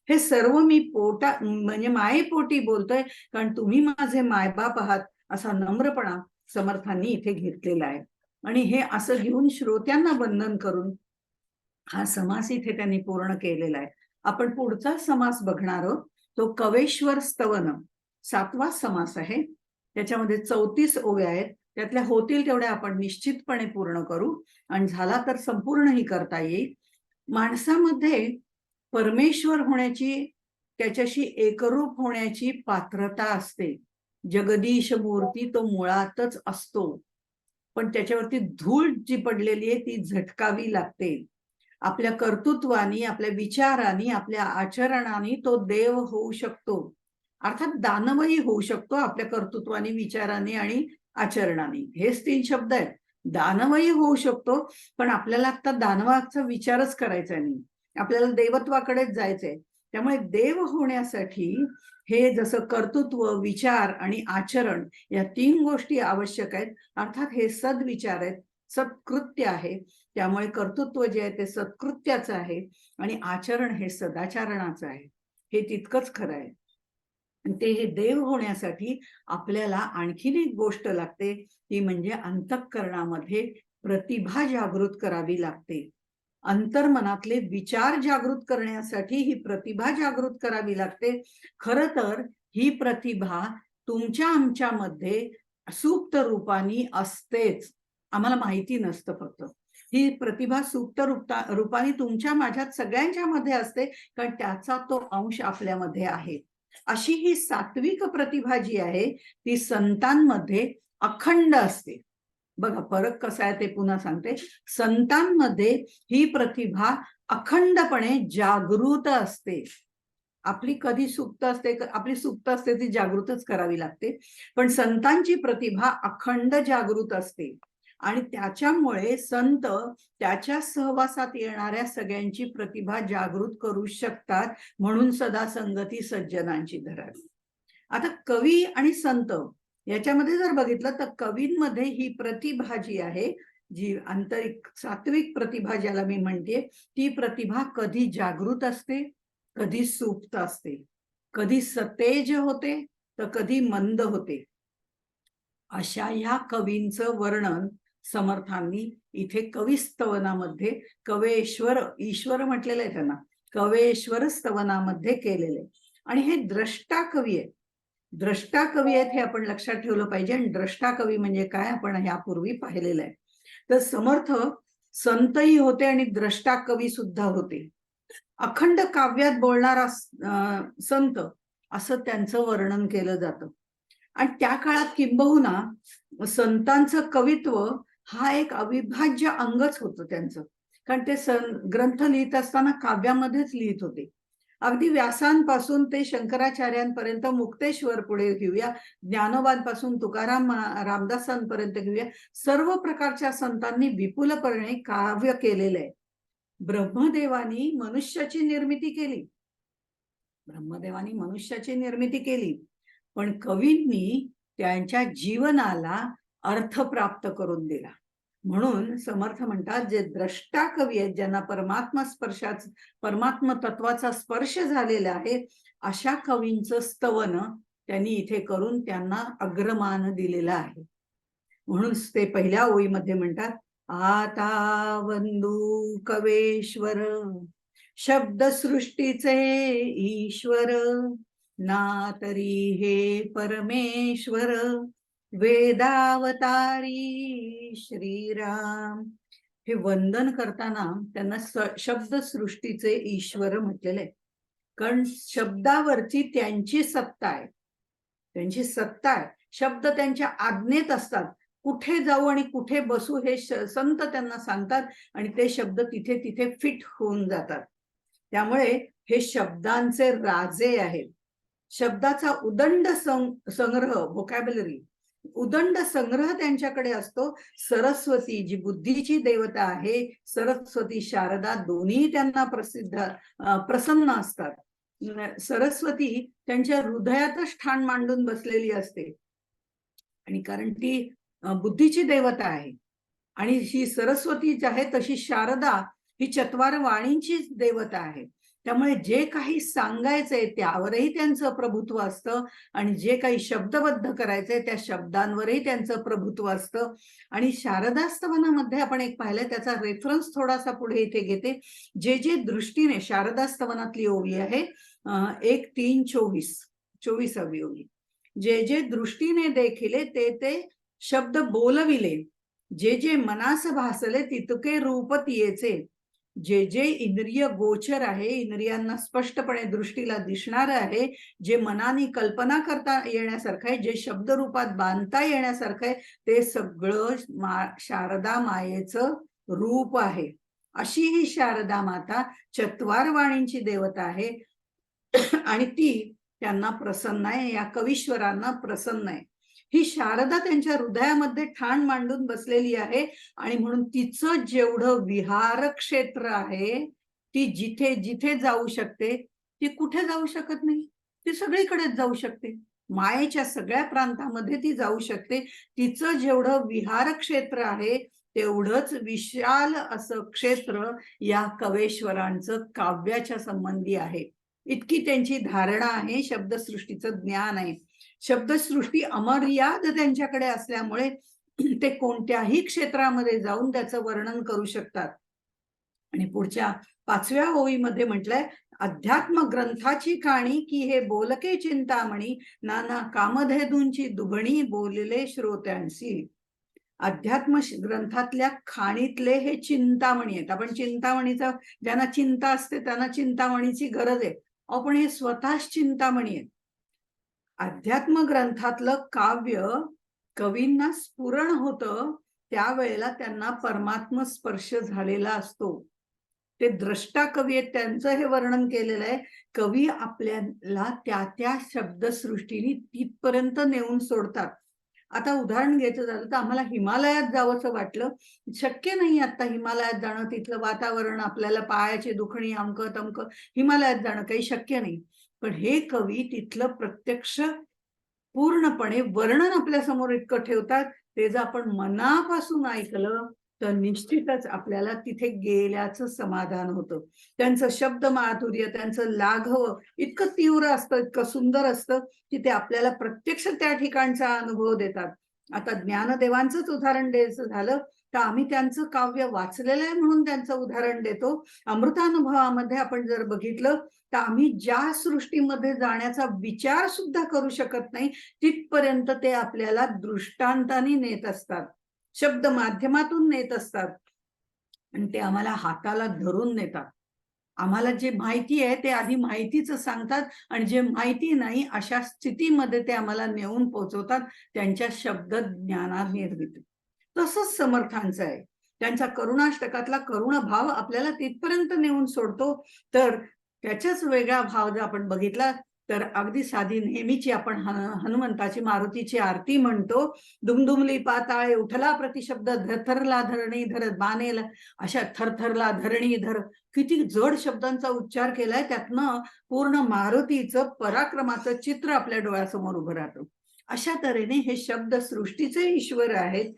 हे सर्व मी म्हणजे मायेपोटी बोलतोय, कारण तुम्ही माझे मायबाप आहात असा नम्रपणा समर्थांनी इथे घेतलेला आहे. आणि हे असं घेऊन श्रोत्यांना वंदन करून हा समास इथे त्यांनी पूर्ण केलेला आहे. आपण पुढचा समास बघणार आहोत, तो कवेश्वर स्तवन 7वा समास आहे. त्याच्यामध्ये 34 ओव्या आहेत, त्यातल्या होतील तेवढ्या आपण निश्चितपणे पूर्ण करू आणि झाला तर संपूर्णही करता येईल. माणसामध्ये परमेश्वर होण्याची, त्याच्याशी एकरूप होण्याची पात्रता असते. जगदीश मूर्ती तो मुळातच असतो, पण त्याच्यावरती धूळ जी पडलेली आहे ती झटकावी लागते. आपल्या कर्तृत्वानी, आपल्या विचारांनी, आपल्या आचरणाने तो देव होऊ शकतो, अर्थात दानवही होऊ शकतो आपल्या कर्तृत्वानी, विचारांनी आणि आचरणाने. हेच 3 शब्द आहेत. दानवही होऊ शकतो, पण आपल्याला आता दानवाचा विचारच करायचा नाही, आपल्याला देवत्वाकडेच जायचंय. त्यामुळे देव होण्यासाठी हे जसं कर्तृत्व, विचार आणि आचरण या 3 गोष्टी आवश्यक आहेत. अर्थात हे सद्विचार आहेत, सत्कृत्य आहे. त्यामुळे कर्तृत्व जे आहे ते सत्कृत्याचं आहे आणि आचरण हे सदाचरणाचं आहे. हे तितकंच खरं आहे. ते हे देव होण्यासाठी आपल्याला आणखीन एक गोष्ट लागते, ती म्हणजे अंतःकरणामध्ये प्रतिभा जागृत करावी लागते. अंतर्मनातले विचार जागृत करण्यासाठी ही प्रतिभा जागृत करावी लागते. खरं तर ही प्रतिभा तुमच्या आमच्यामध्ये सुप्त रूपाने असतेच, आम्हाला माहिती नसतं फक्त. ही प्रतिभा सुप्त रूपाने तुमच्या माझ्यात सगळ्यांच्या मध्ये असते, कारण त्याचा तो अंश आपल्यामध्ये आहे. अशी ही सात्विक प्रतिभा जी आहे ती संतांमध्ये अखंड असते. बघा फरक कसा आहे ते पुन्हा सांगते. संतांमध्ये ही प्रतिभा अखंडपणे जागृत असते. आपली कधी सुप्त असते, आपली सुप्त असते ती जागृतच करावी लागते, पण संतांची प्रतिभा अखंड जागृत असते आणि त्याच्यामुळे संत त्याच्या सहवासात येणाऱ्या सगळ्यांची प्रतिभा जागृत करू शकतात. म्हणून सदा संगती सज्जनांची धरावी. आता कवी आणि संत याच्यामध्ये जर बघितलं तर कवींमध्ये ही प्रतिभा जी आहे, जी आंतरिक सात्विक प्रतिभा ज्याला मी म्हणते, ती प्रतिभा कधी जागृत असते, कधी सुप्त असते, कधी सतेज होते तर कधी मंद होते. अशा ह्या कवींचं वर्णन समर्थांनी इथे कविस्तवनामध्ये कवेश्वर, ईश्वर म्हटलेलं आहे त्यांना, कवेश्वर स्तवनामध्ये केलेले. आणि हे द्रष्टा कवी आहेत. द्रष्टा कवी आहेत हे आपण लक्षात ठेवलं पाहिजे. आणि द्रष्टा कवी म्हणजे काय आपण यापूर्वी पाहिलेलं आहे. तर समर्थ संतही होते आणि द्रष्टा कवी सुद्धा होते. अखंड काव्यात बोलणारा संत असं त्यांचं वर्णन केलं जातं. आणि त्या काळात किंबहुना संतांचं कवित्व हा एक अविभाज्य अंगच होतं त्यांचं, कारण ते ग्रंथ लिहित असताना काव्यामध्येच लिहित होते. अगदी व्यासांपासून ते शंकराचार्यांपर्यंत, मुक्तेश्वर पुढे घेऊया, ज्ञानोबांपासून तुकाराम रामदासांपर्यंत घेऊया, सर्व प्रकारच्या संतांनी विपुलपणे काव्य केलेलं आहे. ब्रह्मदेवानी मनुष्याची निर्मिती केली, ब्रह्मदेवानी मनुष्याची निर्मिती केली, पण कवींनी त्यांच्या जीवनाला अर्थ प्राप्त करून दिला. म्हणून समर्थ म्हणतात, जे द्रष्टा कवी आहेत, ज्यांना परमात्म तत्वाचा स्पर्श झालेला आहे, अशा कवींचं स्तवन त्यांनी इथे करून त्यांना अग्रमान दिलेला आहे. म्हणून ते पहिल्या ओळीमध्ये म्हणतात, आता वंदू कवेश्वर शब्द सृष्टीचे ईश्वर, ना तरी हे परमेश्वर वेदावतारी श्रीराम. हे वंदन करताना त्यांना शब्द सृष्टीचे ईश्वर म्हटलेले, कारण शब्दावरची त्यांची सत्ता आहे, त्यांची सत्ता आहे. शब्द त्यांच्या आज्ञेत असतात, कुठे जाऊ आणि कुठे बसू हे संत त्यांना सांगतात आणि ते शब्द तिथे तिथे फिट होऊन जातात. त्यामुळे हे शब्दांचे राजे आहेत. शब्दाचा उदंड संग्रह, व्होकॅब्युलरी, उदंड संग्रह त्यांच्याकडे असतो. सरस्वती जी बुद्धीची देवता आहे, सरस्वती शारदा दोन्ही त्यांना प्रसन्न असतात. सरस्वती त्यांच्या हृदयातच ठाण मांडून बसलेली असते, आणि कारण ती बुद्धीची देवता आहे. आणि ही सरस्वती जी आहे तशी शारदा ही चत्वार वाणींची देवता आहे. त्यामुळे जे काही सांगायचंय त्यावरही त्यांचं प्रभुत्व असतं, आणि जे काही शब्दबद्ध करायचंय त्या शब्दांवरही त्यांचं प्रभुत्व असतं. आणि शारदास्तवनामध्ये आपण एक पाहिलंय, त्याचा रेफरन्स थोडासा पुढे इथे घेते. जे जे दृष्टीने, शारदास्तवनातली ओवी आहे 1:3:24 ओवी. जे जे दृष्टीने देखिले ते ते शब्द बोलविले, जे जे मनास भासले तितके रूप तियेचे. जे जे इंद्रिय गोचर आहे, इंद्रियांना स्पष्टपणे दृष्टीला दिसणार आहे, जे मनाने कल्पना करता येण्यासारखं आहे, जे शब्द रूपात बांधता येण्यासारखं आहे, ते सगळं शारदा मायेचं रूप आहे. अशी ही शारदा माता चत्वार वाणींची देवता आहे आणि ती त्यांना प्रसन्न आहे, या कवीश्वरांना प्रसन्न आहे. ही शारदा त्यांच्या हृदयामध्ये ठाण मांडून बसलेली आहे, आणि म्हणून तिचं जेवढं विहार क्षेत्र आहे, ती जिथे जिथे जाऊ शकते ती कुठे जाऊ शकत नाही? ती सगळीकडेच जाऊ शकते. मायेच्या सगळ्या प्रांतामध्ये ती जाऊ शकते. तिचं जेवढं विहार क्षेत्र आहे तेवढंच विशाल असं क्षेत्र या कवेश्वरांचं काव्याच्या संबंधी आहे. इतकी त्यांची धारणा आहे, शब्दसृष्टीचं ज्ञान आहे. शब्दसृष्टी अमर्याद त्यांच्याकडे असल्यामुळे ते कोणत्याही क्षेत्रामध्ये जाऊन त्याचं वर्णन करू शकतात. आणि पुढच्या 5व्या ओळीमध्ये म्हटलंय, अध्यात्म ग्रंथाची काणी की हे बोलके चिंतामणी, नाना कामधेदूंची दुबणी बोलले श्रोत्यांशी. अध्यात्म ग्रंथातल्या खाणीतले हे चिंतामणी आहेत. आपण चिंतामणीचा, ज्यांना चिंता असते त्यांना चिंतामणीची गरज आहे. आपण हे स्वतःच चिंतामणी आहेत. अध्यात्म ग्रंथातलं काव्य कवींना स्फुरण होतं त्यावेळेला त्यांना परमात्म स्पर्श झालेला असतो. ते द्रष्टा कवी आहेत, त्यांचं हे वर्णन केलेलं आहे. कवी आपल्याला त्या त्या शब्दसृष्टीने तिथपर्यंत नेऊन सोडतात. आता उदाहरण घ्यायचं झालं तर आम्हाला हिमालयात जावंसं वाटलं. शक्य नाही आता हिमालयात जाणं, तिथलं वातावरण, आपल्याला पायाची दुखणी, अमकं तमकं, हिमालयात जाणं काही शक्य नाही. पण हे कवी तिथलं प्रत्यक्ष पूर्णपणे वर्णन आपल्या समोर इतकं ठेवतात, ते जर आपण मनापासून ऐकलं तर निश्चितच आपल्याला तिथे गेल्याचं समाधान होतं. त्यांचं शब्द माधुर्य, त्यांचं लाघव इतकं तीव्र असतं, इतकं सुंदर असतं की ते आपल्याला प्रत्यक्ष त्या ठिकाणचा अनुभव देतात. आता ज्ञानदेवांचंच उदाहरण द्यायचं झालं तर आम्ही त्यांचं काव्य वाचलेलं आहे म्हणून त्यांचं उदाहरण देतो. अमृतानुभवामध्ये आपण जर बघितलं तर आम्ही ज्या सृष्टीमध्ये जाण्याचा विचार सुद्धा करू शकत नाही तिथपर्यंत ते आपल्याला दृष्टांताने नेत असतात, शब्द माध्यमातून नेत असतात आणि ते आम्हाला हाताला धरून नेतात. आम्हाला जे माहिती आहे ते आधी माहितीच सांगतात आणि जे माहिती नाही अशा स्थितीमध्ये ते आम्हाला नेऊन पोहोचवतात त्यांच्या शब्द ज्ञानात निर्मित. तसंच समर्थांचं आहे. त्यांचा करुणाष्टकातला करुण भाव आपल्याला तिथपर्यंत नेऊन सोडतो. तर त्याच्याच वेगळा भाव जर आपण बघितला तर अगदी साधी नेहमीची आपण हनुमंताची मारुतीची आरती म्हणतो, दुमदुमली पाताळे उठला प्रतिशब्द, थरथरला धरणी धर बानेला, अशा थरथरला धरणी धर, किती जड शब्दांचा उच्चार केलाय. त्यातनं पूर्ण मारुतीचं पराक्रमाचं चित्र आपल्या डोळ्यासमोर उभं राहतं. अशा तऱ्हेने हे शब्द सृष्टीचे ईश्वर आहेत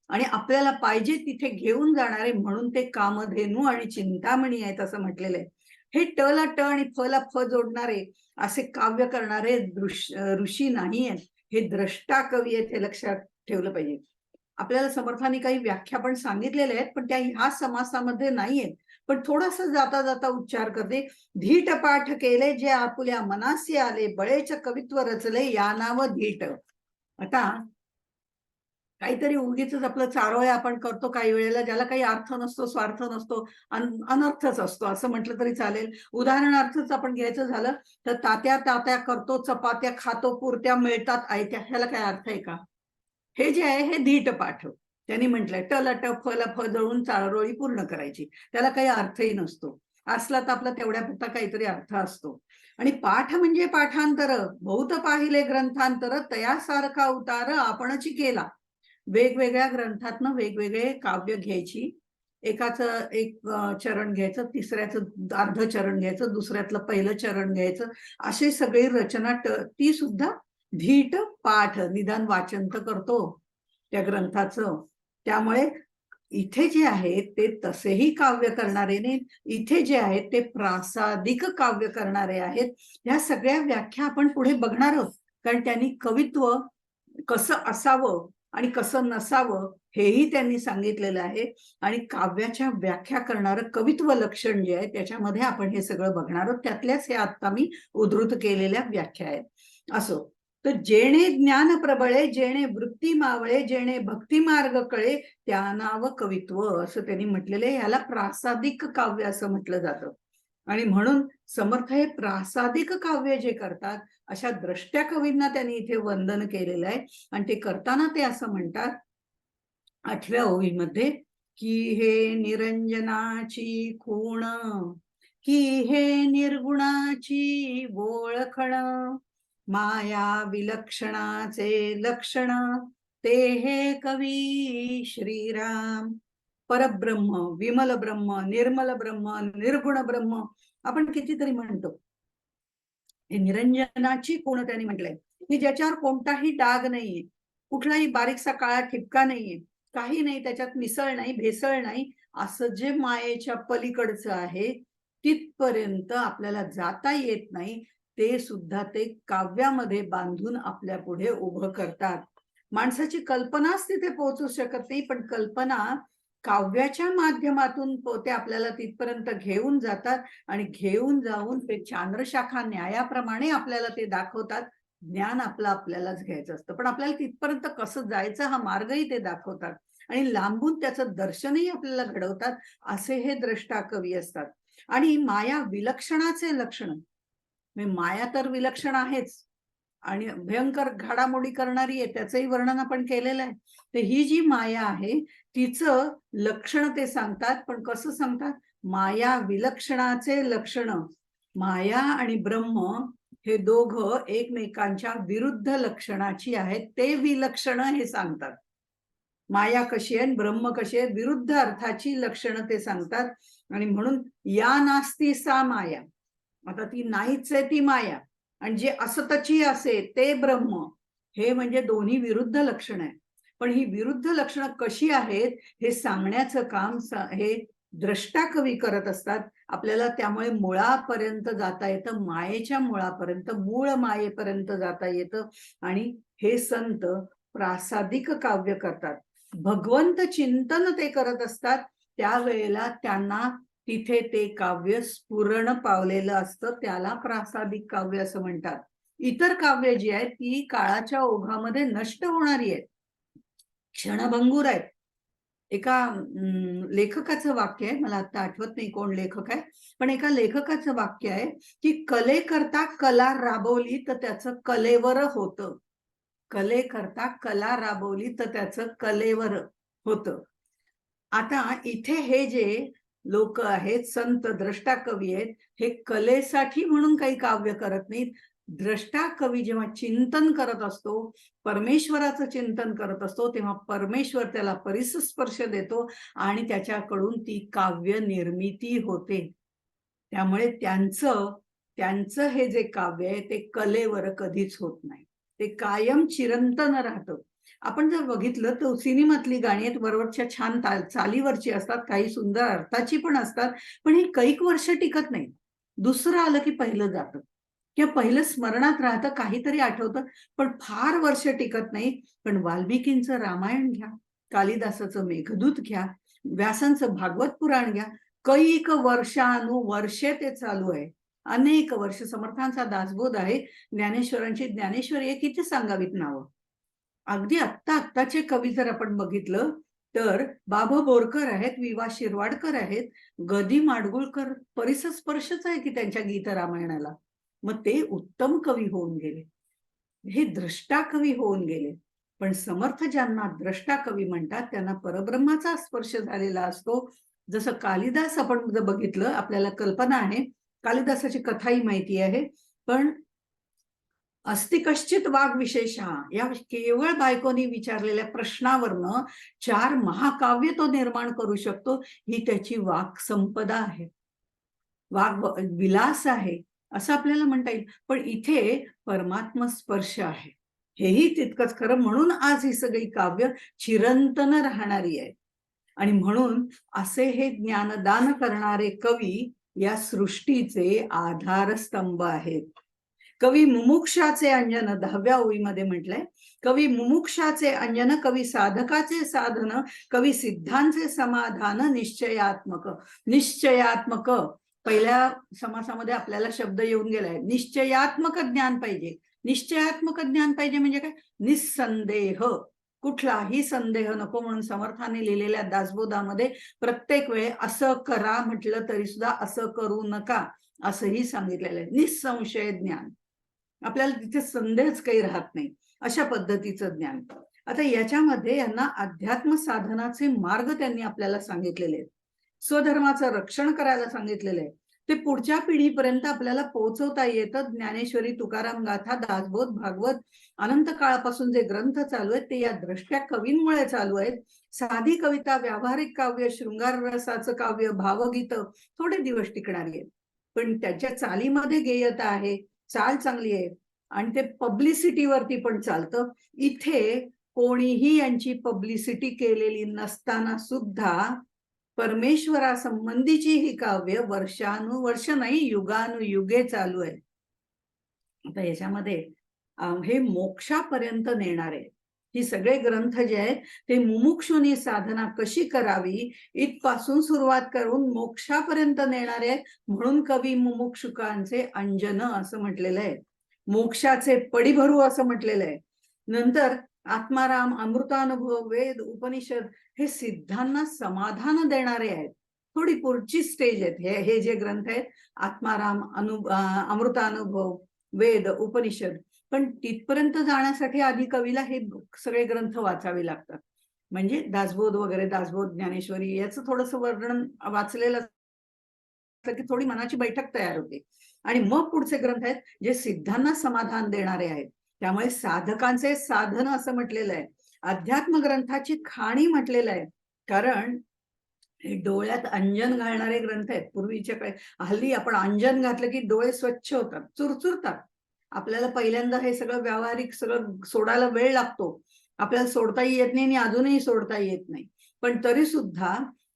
आणि आपल्याला पाहिजे तिथे घेऊन जाणारे म्हणून ते कामधेनू आणि चिंतामणी आहेत असं म्हटलेलं आहे. हे ट ला ट आणि फ ला फ जोडणारे असे काव्य करणारे ऋषी नाही आहेत, हे द्रष्टा कवी आहेत, हे लक्षात ठेवलं पाहिजे. आपल्याला समर्थांनी काही व्याख्या पण सांगितलेल्या आहेत पण त्या ह्या समासामध्ये नाहीयेत. पण थोडासा जाता जाता उच्चार करते. धीट पाठ केले जे आपुल्या मनासी आले, बळेच कवित्व रचले या नाव धीट. आता काहीतरी उगीच आपलं चारोळ्या आपण करतो काही वेळेला, ज्याला काही अर्थ नसतो, स्वार्थ नसतो, अनर्थच असतो असं म्हटलं तरी चालेल. उदाहरणार्थच आपण घ्यायचं झालं तर तात्या तात्या करतो, चपात्या खातो, पुरत्या मिळतात आयत्या, ह्याला काय अर्थ आहे का? हे जे आहे हे धीट पाठ. त्यांनी म्हटलंय ट ला ट फ ला फ जळून चारोळी पूर्ण करायची, त्याला काही अर्थही नसतो. असला तर आपला तेवढ्या पुरता काहीतरी अर्थ असतो. आणि पाठ म्हणजे पाठांतर, बहुत पाहिले ग्रंथांतर, तयासारखा उतार आपणची केला. वेगवेगळ्या ग्रंथातनं वेगवेगळे काव्य घ्यायची, एकाचं एक चरण घ्यायचं, तिसऱ्याचं अर्ध चरण घ्यायचं, दुसऱ्यातलं पहिलं चरण घ्यायचं, अशी सगळी रचना ती सुद्धा धीट पाठ, निदान वाचन तर करतो त्या ग्रंथाचं. त्यामुळे इथे जे आहे ते तसेही काव्य करणारे नाही, इथे जे आहेत ते प्रासादिक काव्य करणारे आहेत. ह्या सगळ्या व्याख्या आपण पुढे बघणार आहोत, कारण त्यांनी कवित्व कसं असावं आणि कसं नसावं हेही त्यांनी सांगितलेलं आहे. आणि काव्याच्या व्याख्या करणारं कवित्व लक्षण जे आहे त्याच्यामध्ये आपण हे सगळं बघणार आहोत. त्यातल्याच हे आता मी उद्धृत केलेल्या व्याख्या आहेत. असो, तर जेणे ज्ञान प्रबळे, जेणे वृत्ती मावळे, जेणे भक्ती मार्ग कळे, त्या नाव कवित्व असं त्यांनी म्हटलेलं आहे. याला प्रासादिक काव्य असं म्हटलं जातं. आणि म्हणून समर्थ हे प्रासादिक काव्य जे करतात अशा द्रष्ट्या कवींना त्यांनी इथे वंदन केलेलं आहे. आणि ते करताना ते असं म्हणतात 8व्या ओळीमध्ये की हे निरंजनाची खूण, की हे निर्गुणाची ओळखण, माया विलक्षणाचे लक्षण, ते हे कवी श्रीराम. परब्रह्म, विमल ब्रह्म, निर्मल ब्रह्म, निर्गुण ब्रह्म आपण कितीतरी म्हणतो. हे निरंजनाची कोण त्यांनी म्हटलंय की ज्याच्यावर कोणताही डाग नाहीये, कुठलाही बारीकसा काळा ठिपका नाहीये, काही नाही, त्याच्यात मिसळ नाही, भेसळ नाही, असं जे मायेच्या पलीकडचं आहे तिथपर्यंत आपल्याला जाता येत नाही, ते सुद्धा ते काव्यामध्ये बांधून आपल्या पुढे उभं करतात. माणसाची कल्पनाच तिथे पोहोचू शकत नाही, पण कल्पना काव्याच्या माध्यमातून ते आपल्याला तिथपर्यंत घेऊन जातात आणि घेऊन जाऊन ते चांद्रशाखा न्यायाप्रमाणे आपल्याला ते दाखवतात. ज्ञान आपलं आपल्यालाच घ्यायचं असतं, पण आपल्याला तिथपर्यंत कसं जायचं हा मार्गही ते दाखवतात आणि लांबून त्याचं दर्शनही आपल्याला घडवतात. असे हे द्रष्टा कवी असतात. आणि माया विलक्षणाचे लक्षण, माया तर विलक्षण आहेच आणि भयंकर घडामोडी करणारी आहे, त्याचंही वर्णन आपण केलेलं आहे. तर ही जी माया आहे तिचं लक्षण ते सांगतात. पण कसं सांगतात? माया विलक्षणाचे लक्षण. माया आणि ब्रह्म हे दोघं एकमेकांच्या विरुद्ध लक्षणाची आहेत, ते विलक्षण हे सांगतात. माया कशी आहे, ब्रह्म कशी आहे, विरुद्ध अर्थाची लक्षणं ते सांगतात. आणि म्हणून या नास्ती सा माया, आता ती नाहीच आहे ती माया, आणि जे असतची असे ते ब्रह्म, हे म्हणजे दोन्ही विरुद्ध लक्षण आहे. पण ही विरुद्ध लक्षणं कशी आहेत हे सांगण्याचं काम हे द्रष्टा कवी करत असतात. आपल्याला त्यामुळे मुळापर्यंत जाता येतं, मायेच्या मुळापर्यंत, मूळ मायेपर्यंत जाता येतं. आणि हे संत प्रासादिक काव्य करतात, भगवंत चिंतन ते करत असतात. त्यावेळेला त्यांना तिथे ते काव्य स्फुरण पावलेलं असतं, त्याला प्रासादिक काव्य असं म्हणतात. इतर काव्य जी आहेत ती काळाच्या ओघामध्ये नष्ट होणारी आहेत, क्षणभंगूर आहेत. एका लेखकाचं वाक्य आहे, मला आता आठवत नाही कोण लेखक आहे, पण एका लेखकाचं वाक्य आहे की कले करता कला राबवली तर त्याचं कलेवर होतं. कले करता कला राबवली तर त्याचं कलेवर होतं. आता इथे हे जे लोक आहेत, संत द्रष्टा कवी आहेत, हे कलेसाठी म्हणून काही काव्य करत नाहीत. द्रष्टा कवी जेव्हा चिंतन करत असतो, परमेश्वराचं चिंतन करत असतो, तेव्हा परमेश्वर त्याला परिसस्पर्श देतो आणि त्याच्याकडून ती काव्य निर्मिती होते. त्यामुळे त्यांचं हे जे काव्य आहे ते कलेवर कधीच होत नाही, ते कायम चिरंतन राहतं. आपण जर बघितलं तर सिनेमातली गाणी आहेत, बरोबरच्या छान चालीवरची असतात, काही सुंदर अर्थाची पण असतात, पण ही कैक वर्ष टिकत नाही. दुसरं आलं की पहिलं जातं किंवा पहिलं स्मरणात राहतं, काहीतरी आठवतं, पण फार वर्ष टिकत नाही. पण वाल्मिकींचं रामायण घ्या, कालिदासाचं मेघदूत घ्या, व्यासांचं भागवत पुराण घ्या, कैक वर्षानुवर्षे ते चालू आहे. अनेक वर्ष. समर्थांचा दासबोध आहे, ज्ञानेश्वरांची ज्ञानेश्वरी आहे, किती सांगावीत नावं. अगदी आत्ताचे कवी जर आपण बघितलं तर बाबा बोरकर आहेत, विवा शिरवाडकर आहेत, गदी माडगुळकर परिसस्पर्शच आहे की त्यांच्या गीत रामायणाला. मग ते उत्तम कवी होऊन गेले, हे द्रष्टा कवी होऊन गेले. पण समर्थ ज्यांना द्रष्टा कवी म्हणतात त्यांना परब्रह्माचा स्पर्श झालेला असतो. जसं कालिदास आपण जर बघितलं, आपल्याला कल्पना आहे, कालिदासाची कथाही माहिती आहे, पण अस्ति कश्चित वाघ विशेष या केवळ बायकोनी विचारलेल्या प्रश्नावरनं 4 महाकाव्य तो निर्माण करू शकतो. ही त्याची वाक संपदा आहे, वाग विलास आहे, असं आपल्याला म्हणता येईल. पण इथे परमात्मा स्पर्श आहे, हेही तितकंच खरं. म्हणून आज ही सगळी काव्य चिरंतन राहणारी आहे. आणि म्हणून असे हे ज्ञानदान करणारे कवी या सृष्टीचे आधारस्तंभ आहेत. कवी मुमुक्षाचे अंजन 10व्या ओळीमध्ये म्हटलंय, कवी मुमुक्षाचे अंजन, कवी साधकाचे साधन, कवी सिद्धांचे समाधान, निश्चयात्मक. निश्चयात्मक पहिल्या समासामध्ये आपल्याला शब्द येऊन गेलाय, निश्चयात्मक ज्ञान पाहिजे. निश्चयात्मक ज्ञान पाहिजे म्हणजे काय? निस्संदेह, कुठलाही संदेह नको. म्हणून समर्थाने लिहिलेल्या दासबोधामध्ये प्रत्येक वेळे असं करा म्हटलं तरी सुद्धा असं करू नका असंही सांगितलेलं आहे. निसंशय ज्ञान, आपल्याला तिथे संदेहच काही राहत नाही, अशा पद्धतीचं ज्ञान. आता याच्यामध्ये यांना अध्यात्म साधनाचे मार्ग त्यांनी आपल्याला सांगितलेले आहेत, स्वधर्माचं रक्षण करायला सांगितलेलं आहे, ते पुढच्या पिढीपर्यंत आपल्याला पोहोचवता येतं. ज्ञानेश्वरी, तुकाराम गाथा, दासबोध, भागवत, अनंत काळापासून जे ग्रंथ चालू आहेत ते या द्रष्ट्या कवींमुळे चालू आहेत. साधी कविता, व्यावहारिक काव्य, शृंगार रसाचं काव्य, भावगीत थोडे दिवस टिकणारी आहेत. पण त्याच्या चालीमध्ये गेयता आहे, चाल चांगली आहे आणि ते पब्लिसिटीवरती पण चालतं. इथे कोणीही यांची पब्लिसिटी केलेली नसताना सुद्धा परमेश्वरासंबंधीची ही काव्य वर्षानुवर्ष नाही, युगानुयुगे चालू आहे. आता याच्यामध्ये हे मोक्षापर्यंत नेणारे ही सगळे ग्रंथ जे आहेत ते मुमुक्षुनी साधना कशी करावी इथपासून सुरुवात करून मोक्षापर्यंत नेणारे आहेत. म्हणून कवी मुमुक्षुकांचे अंजन असं म्हटलेलं आहे, मोक्षाचे पडीभरू असं म्हटलेलं आहे. नंतर आत्माराम, अमृतानुभव, वेद, उपनिषद हे सिद्धांना समाधान देणारे आहेत. थोडी पुढची स्टेज आहेत हे जे ग्रंथ आहेत, आत्माराम, अमृतानुभव, वेद, उपनिषद. पण तिथपर्यंत जाण्यासाठी आधी कवीला हे सगळे ग्रंथ वाचावे लागतात. म्हणजे दासबोध वगैरे, दासबोध, ज्ञानेश्वरी याचं थोडंसं वर्णन वाचलेलं की थोडी मनाची बैठक तयार होते. आणि मग पुढचे ग्रंथ आहेत जे सिद्धांना समाधान देणारे आहेत. त्यामुळे साधकांचे साधन असं म्हटलेलं आहे. अध्यात्म ग्रंथाची खाणी म्हटलेलं आहे. कारण हे डोळ्यात अंजन घालणारे ग्रंथ आहेत. पूर्वीच्या काळी, हल्ली आपण अंजन घातलं की डोळे स्वच्छ होतात, चुरचुरतात. आपल्याला पहिल्यांदा हे सगळं व्यावहारिक सगळं सोडायला वेळ लागतो. आपल्याला सोडताही येत नाही आणि अजूनही सोडता येत नाही. पण तरी सुद्धा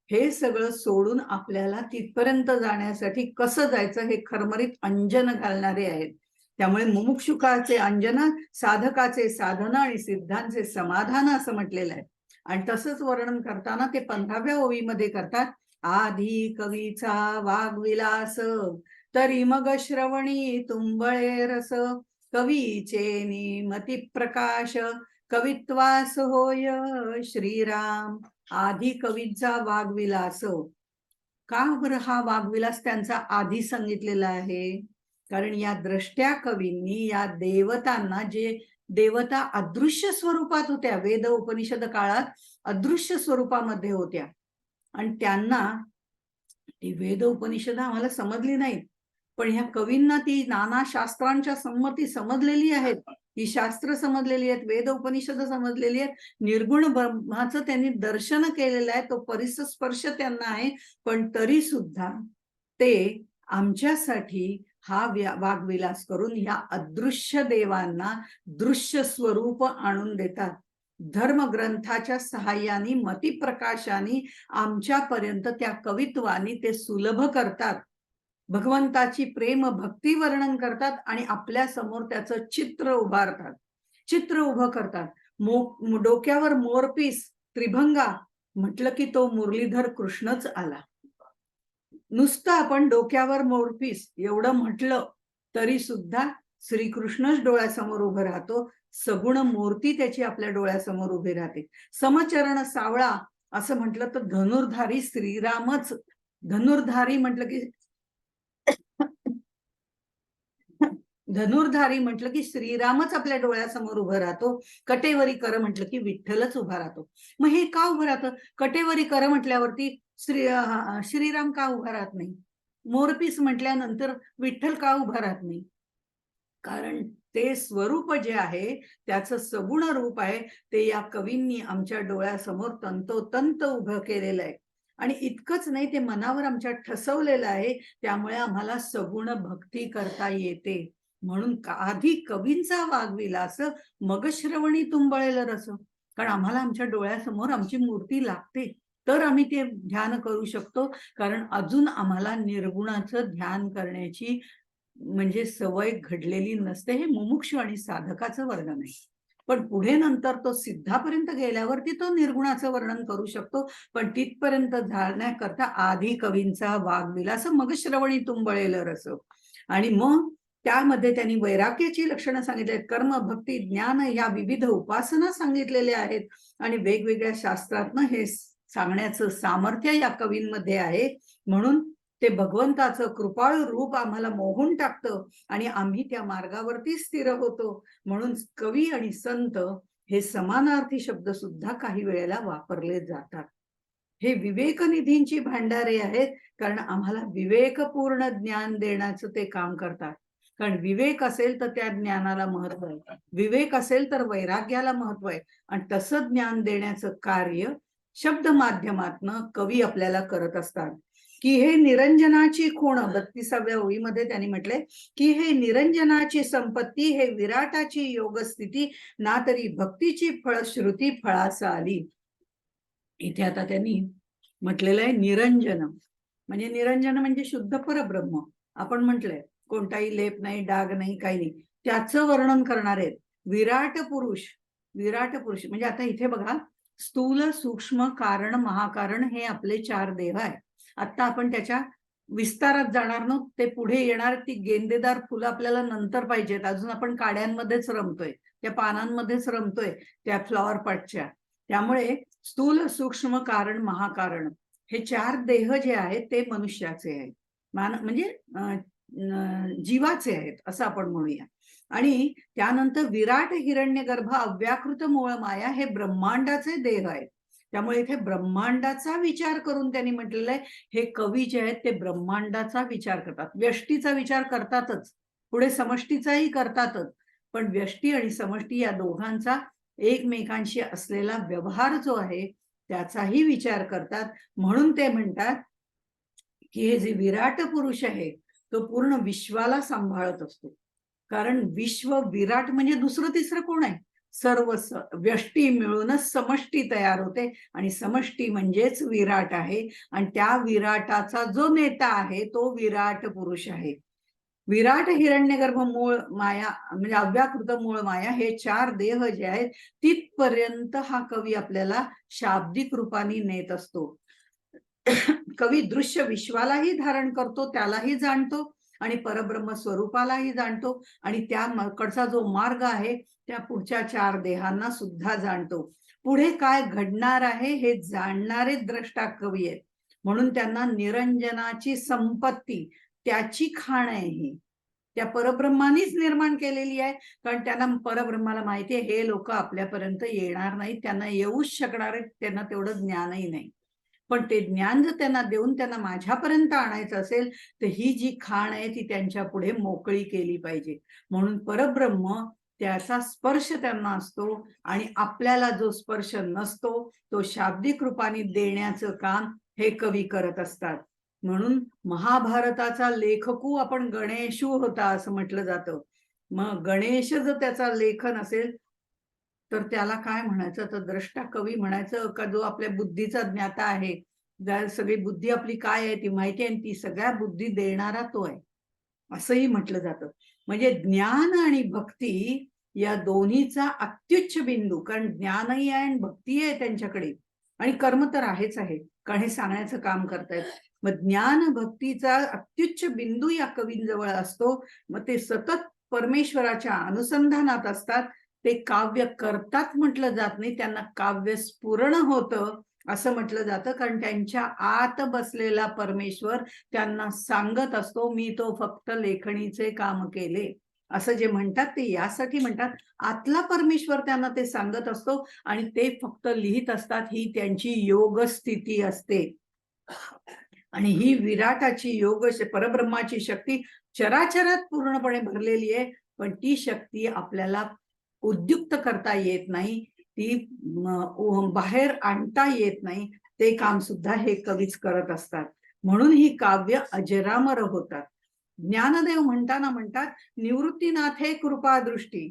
हे सगळं सोडून आपल्याला तिथपर्यंत जाण्यासाठी कसं जायचं हे खरमरीत अंजन घालणारे आहेत. त्यामुळे मुमुक्षुकाचे अंजन, साधकाचे साधन आणि सिद्धांचे समाधान असं म्हटलेलं आहे. आणि तसंच वर्णन करताना ते 15व्या ओवीमध्ये करतात. आधी कवीचा वाग्विलास, तरी मग श्रवणी तुंबळे रस, कवीचे निमती प्रकाश, कवित्वास होय श्रीराम. आधी कवीचा वाग्विलास. का बरं हा वाग्विलास त्यांचा आधी सांगितलेला आहे? कारण या द्रष्ट्या कवींनी या देवतांना, जे देवता अदृश्य स्वरूपात होत्या, वेद उपनिषद काळात अदृश्य स्वरूपामध्ये होत्या, आणि त्यांना ती वेद उपनिषद आम्हाला समजली नाहीत, पण ह्या कवींना ती नाना शास्त्रांच्या संमती समजलेली आहेत. ही शास्त्र समजलेली आहेत, वेद उपनिषद समजलेली आहेत, निर्गुण ब्रह्माचं त्यांनी दर्शन केलेलं आहे, तो परिस्पर्श त्यांना आहे. पण तरी सुद्धा ते आमच्यासाठी हा वाग्विलास करून ह्या अदृश्य देवांना दृश्य स्वरूप आणून देतात. धर्मग्रंथाच्या सहाय्याने, मतिप्रकाशाने आमच्यापर्यंत त्या कवित्वानी ते सुलभ करतात. भगवंताची प्रेम भक्ती वर्णन करतात आणि आपल्या समोर त्याचं चित्र उभारतात, चित्र उभं करतात. डोक्यावर मोरपीस, त्रिभंगा म्हटलं की तो मुरलीधर कृष्णच आला. नुसतं आपण डोक्यावर मोरपीस एवढं म्हटलं तरी सुद्धा श्रीकृष्णच डोळ्यासमोर उभं राहतो. सगुण मूर्ती त्याची आपल्या डोळ्यासमोर उभी राहते. समचरण सावळा असं म्हटलं तर धनुर्धारी श्रीरामच. धनुर्धारी म्हटलं की धनुर्धारी म्हटलं की श्रीरामच आपल्या डोळ्यासमोर उभं राहतो. कटेवरी कर म्हटलं की विठ्ठलच उभा राहतो. मग हे का उभं राहतं? कटेवरी कर म्हटल्यावरती श्रीराम का उभा राहत नाही? मोरपीस म्हटल्यानंतर विठ्ठल का उभा राहत नाही? कारण ते स्वरूप जे आहे त्याचं सगुण रूप आहे, ते या कवींनी आमच्या डोळ्यासमोर तंतोतंत उभं केलेलं आहे. आणि इतकंच नाही, ते मनावर आमच्या ठसवलेलं आहे. त्यामुळे आम्हाला सगुण भक्ती करता येते. म्हणून आधी कवींचा वाग्विलास, मग श्रवणी तुंबळेल रस. कारण आम्हाला आमच्या डोळ्यासमोर आमची मूर्ती लागते, तर आम्ही ते ध्यान करू शकतो. कारण अजून आम्हाला निर्गुणाचं ध्यान करण्याची म्हणजे सवय घडलेली नसते. हे मुमुक्षु आणि साधकाचं वर्णन आहे. पण पुढे नंतर तो सिद्धापर्यंत गेल्यावरती तो निर्गुणाचं वर्णन करू शकतो. पण तिथपर्यंत जाण्याकरता आधी कवींचा वाग्विलास, मग श्रवणी तुंबळेल रस. आणि मग त्यामध्ये त्यांनी वैराग्याची लक्षणं सांगितली आहेत. कर्म, भक्ती, ज्ञान ह्या विविध उपासना सांगितलेल्या आहेत. आणि वेगवेगळ्या शास्त्रातनं हे सांगण्याचं सामर्थ्य या कवींमध्ये आहे. म्हणून ते भगवंताचं कृपाळू रूप आम्हाला मोहून टाकतं आणि आम्ही त्या मार्गावरती स्थिर होतो. म्हणून कवी आणि संत हे समानार्थी शब्द सुद्धा काही वेळेला वापरले जातात. हे विवेकनिधींची भांडारे आहेत, कारण आम्हाला विवेकपूर्ण ज्ञान देण्याचं ते काम करतात. कारण विवेक असेल तर त्या ज्ञानाला महत्व आहे, विवेक असेल तर वैराग्याला महत्व आहे. आणि तसं ज्ञान देण्याचं कार्य शब्द माध्यमातनं कवी आपल्याला करत असतात. की हे निरंजनाची खूण, 32व्या ओळीमध्ये त्यांनी म्हटले की हे निरंजनाची संपत्ती, हे विराटाची योगस्थिती, ना तरी भक्तीची फळश्रुती फळास आली. इथे आता त्यांनी म्हटलेलं आहे निरंजन, म्हणजे निरंजन म्हणजे शुद्ध परब्रह्म. आपण म्हटलंय कोणताही लेप नाही, डाग नाही, काही नाही, त्याचं वर्णन करणार आहेत. विराट पुरुष, विराट पुरुष म्हणजे आता इथे बघा, स्थूल, सूक्ष्म, कारण, महाकारण हे आपले 4 देह आहे. आता आपण त्याच्या विस्तारात जाणार ना, ते पुढे येणार. ती गेंदेदार फुलं आपल्याला नंतर पाहिजेत, अजून आपण काड्यांमध्येच रमतोय, त्या पानांमध्येच रमतोय, त्या फ्लॉवर पॉटच्या. त्यामुळे स्थूल, सूक्ष्म, कारण, महाकारण हे 4 देह जे आहेत ते मनुष्याचे आहेत, म्हणजे जीवाचे आहेत असं आपण म्हणूया. आणि त्यानंतर विराट, हिरण्यगर्भ, अव्याकृत, मूळ, माया हे ब्रह्मांडाचे देह आहेत. त्यामुळे इथे ब्रह्मांडाचा विचार करून त्यांनी म्हटलेलं आहे, हे कवी जे आहेत ते ब्रह्मांडाचा विचार करतात. व्यष्टीचा विचार करतातच, पुढे समष्टीचाही करतातच, पण व्यष्टी आणि समष्टी या दोघांचा एकमेकांशी असलेला व्यवहार जो आहे त्याचाही विचार करतात. म्हणून ते म्हणतात की हे जे विराट पुरुष आहे तो पूर्ण विश्वाला सांभाळत असतो. कारण विश्व विराट म्हणजे दुसरं तिसरं कोण आहे? सर्व व्यष्टी मिळूनच समष्टी तयार होते, आणि समष्टी म्हणजेच विराट आहे. आणि त्या विराटाचा जो नेता आहे तो विराट पुरुष आहे. विराट, हिरण्यगर्भ, मूळ माया म्हणजे अव्याकृत, मूळ माया हे 4 देह जे आहेत तिथपर्यंत हा कवी आपल्याला शाब्दिक रूपाने नेत असतो. कवी दृश्य विश्वालाही धारण करतो, त्यालाही जाणतो, आणि परब्रह्म स्वरूपालाही जाणतो, आणि त्याकडचा जो मार्ग आहे त्या पुढच्या 4 देहांना सुद्धा जाणतो. पुढे काय घडणार आहे हे जाणणारे द्रष्टा कवी आहेत. म्हणून त्यांना निरंजनाची संपत्ती, त्याची खाण आहे ही, त्या परब्रह्मानीच निर्माण केलेली आहे. कारण त्यांना परब्रह्माला माहिती आहे हे लोक आपल्यापर्यंत येणार नाहीत, त्यांना येऊच शकणार आहेत, त्यांना तेवढं ज्ञानही नाही. पण ते ज्ञान जर त्यांना देऊन त्यांना माझ्यापर्यंत आणायचं असेल तर ही जी खाण आहे ती त्यांच्या पुढे मोकळी केली पाहिजे. म्हणून परब्रह्म त्याचा स्पर्श त्यांना असतो, आणि आपल्याला जो स्पर्श नसतो तो शाब्दिक रूपाने देण्याचं काम हे कवी करत असतात. म्हणून महाभारताचा लेखकू आपण गणेशू होता असं म्हटलं जातं. मग गणेश जर त्याचा लेखन असेल तर त्याला काय म्हणायचं? तर द्रष्टा कवी म्हणायचं का जो आपल्या बुद्धीचा ज्ञाता आहे, सगळी बुद्धी आपली काय आहे ती माहिती आहे, ती सगळ्या बुद्धी देणारा तो आहे असंही म्हटलं जातं. म्हणजे ज्ञान आणि भक्ती या दोन्हीचा अत्युच्च बिंदू, कारण ज्ञानही आहे आणि भक्ती आहे त्यांच्याकडे, आणि कर्म तर आहेच आहे, कारण हे सांगण्याचं काम करतायत. मग ज्ञान भक्तीचा अत्युच्च बिंदू या कवींजवळ असतो. मग ते सतत परमेश्वराच्या अनुसंधानात असतात. ते काव्य करतात म्हटलं जात नाही, त्यांना काव्य स्फुरण होतं असं म्हटलं जातं, कारण त्यांच्या आत बसलेला परमेश्वर त्यांना सांगत असतो, मी तो फक्त लेखणीचे काम केले असं जे म्हणतात ते यासाठी म्हणतात. आतला परमेश्वर त्यांना ते सांगत असतो आणि ते फक्त लिहित असतात. ही त्यांची योग स्थिती असते. आणि ही विराटाची योग परब्रह्माची शक्ती चराचरात पूर्णपणे भरलेली आहे, पण ती शक्ती आपल्याला उद्युक्त करता येत नाही, ती बाहेर आणता येत नाही. ते काम सुद्धा हे कवीच करत असतात. म्हणून ही काव्य अजरामर होतात. ज्ञानदेव म्हणताना म्हणतात, निवृत्तीनाथ हे कृपा दृष्टी,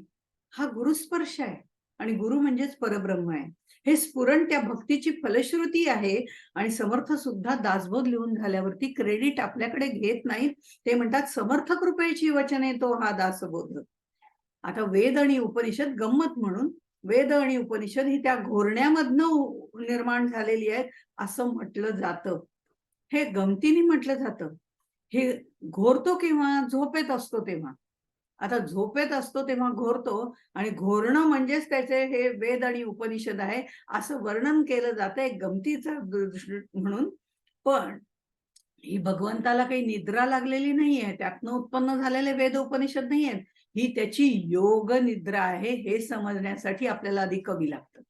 हा गुरुस्पर्श आहे, आणि गुरु म्हणजेच परब्रह्म आहे. हे स्फुरण त्या भक्तीची फलश्रुती आहे. आणि समर्थ सुद्धा दासबोध लिहून झाल्यावरती क्रेडिट आपल्याकडे घेत नाही, ते म्हणतात समर्थ कृपेची वचने तो हा दासबोध. आता वेद आणि उपनिषद गंमत म्हणून, वेद आणि उपनिषद ही त्या घोरण्यामधनं निर्माण झालेली आहेत असं म्हटलं जातं. हे गमतीने म्हटलं जातं. हे घोरतो किंवा झोपेत असतो तेव्हा. आता झोपेत असतो तेव्हा घोरतो, आणि घोरणं म्हणजेच त्याचे हे वेद आणि उपनिषद आहे असं वर्णन केलं जातं एक गमतीचा म्हणून. पण ही भगवंताला काही निद्रा लागलेली नाहीये, त्यातनं उत्पन्न झालेले वेद उपनिषद नाही आहेत, ही त्याची योग निद्रा आहे. हे समजण्यासाठी आपल्याला आधी कवी लागतं,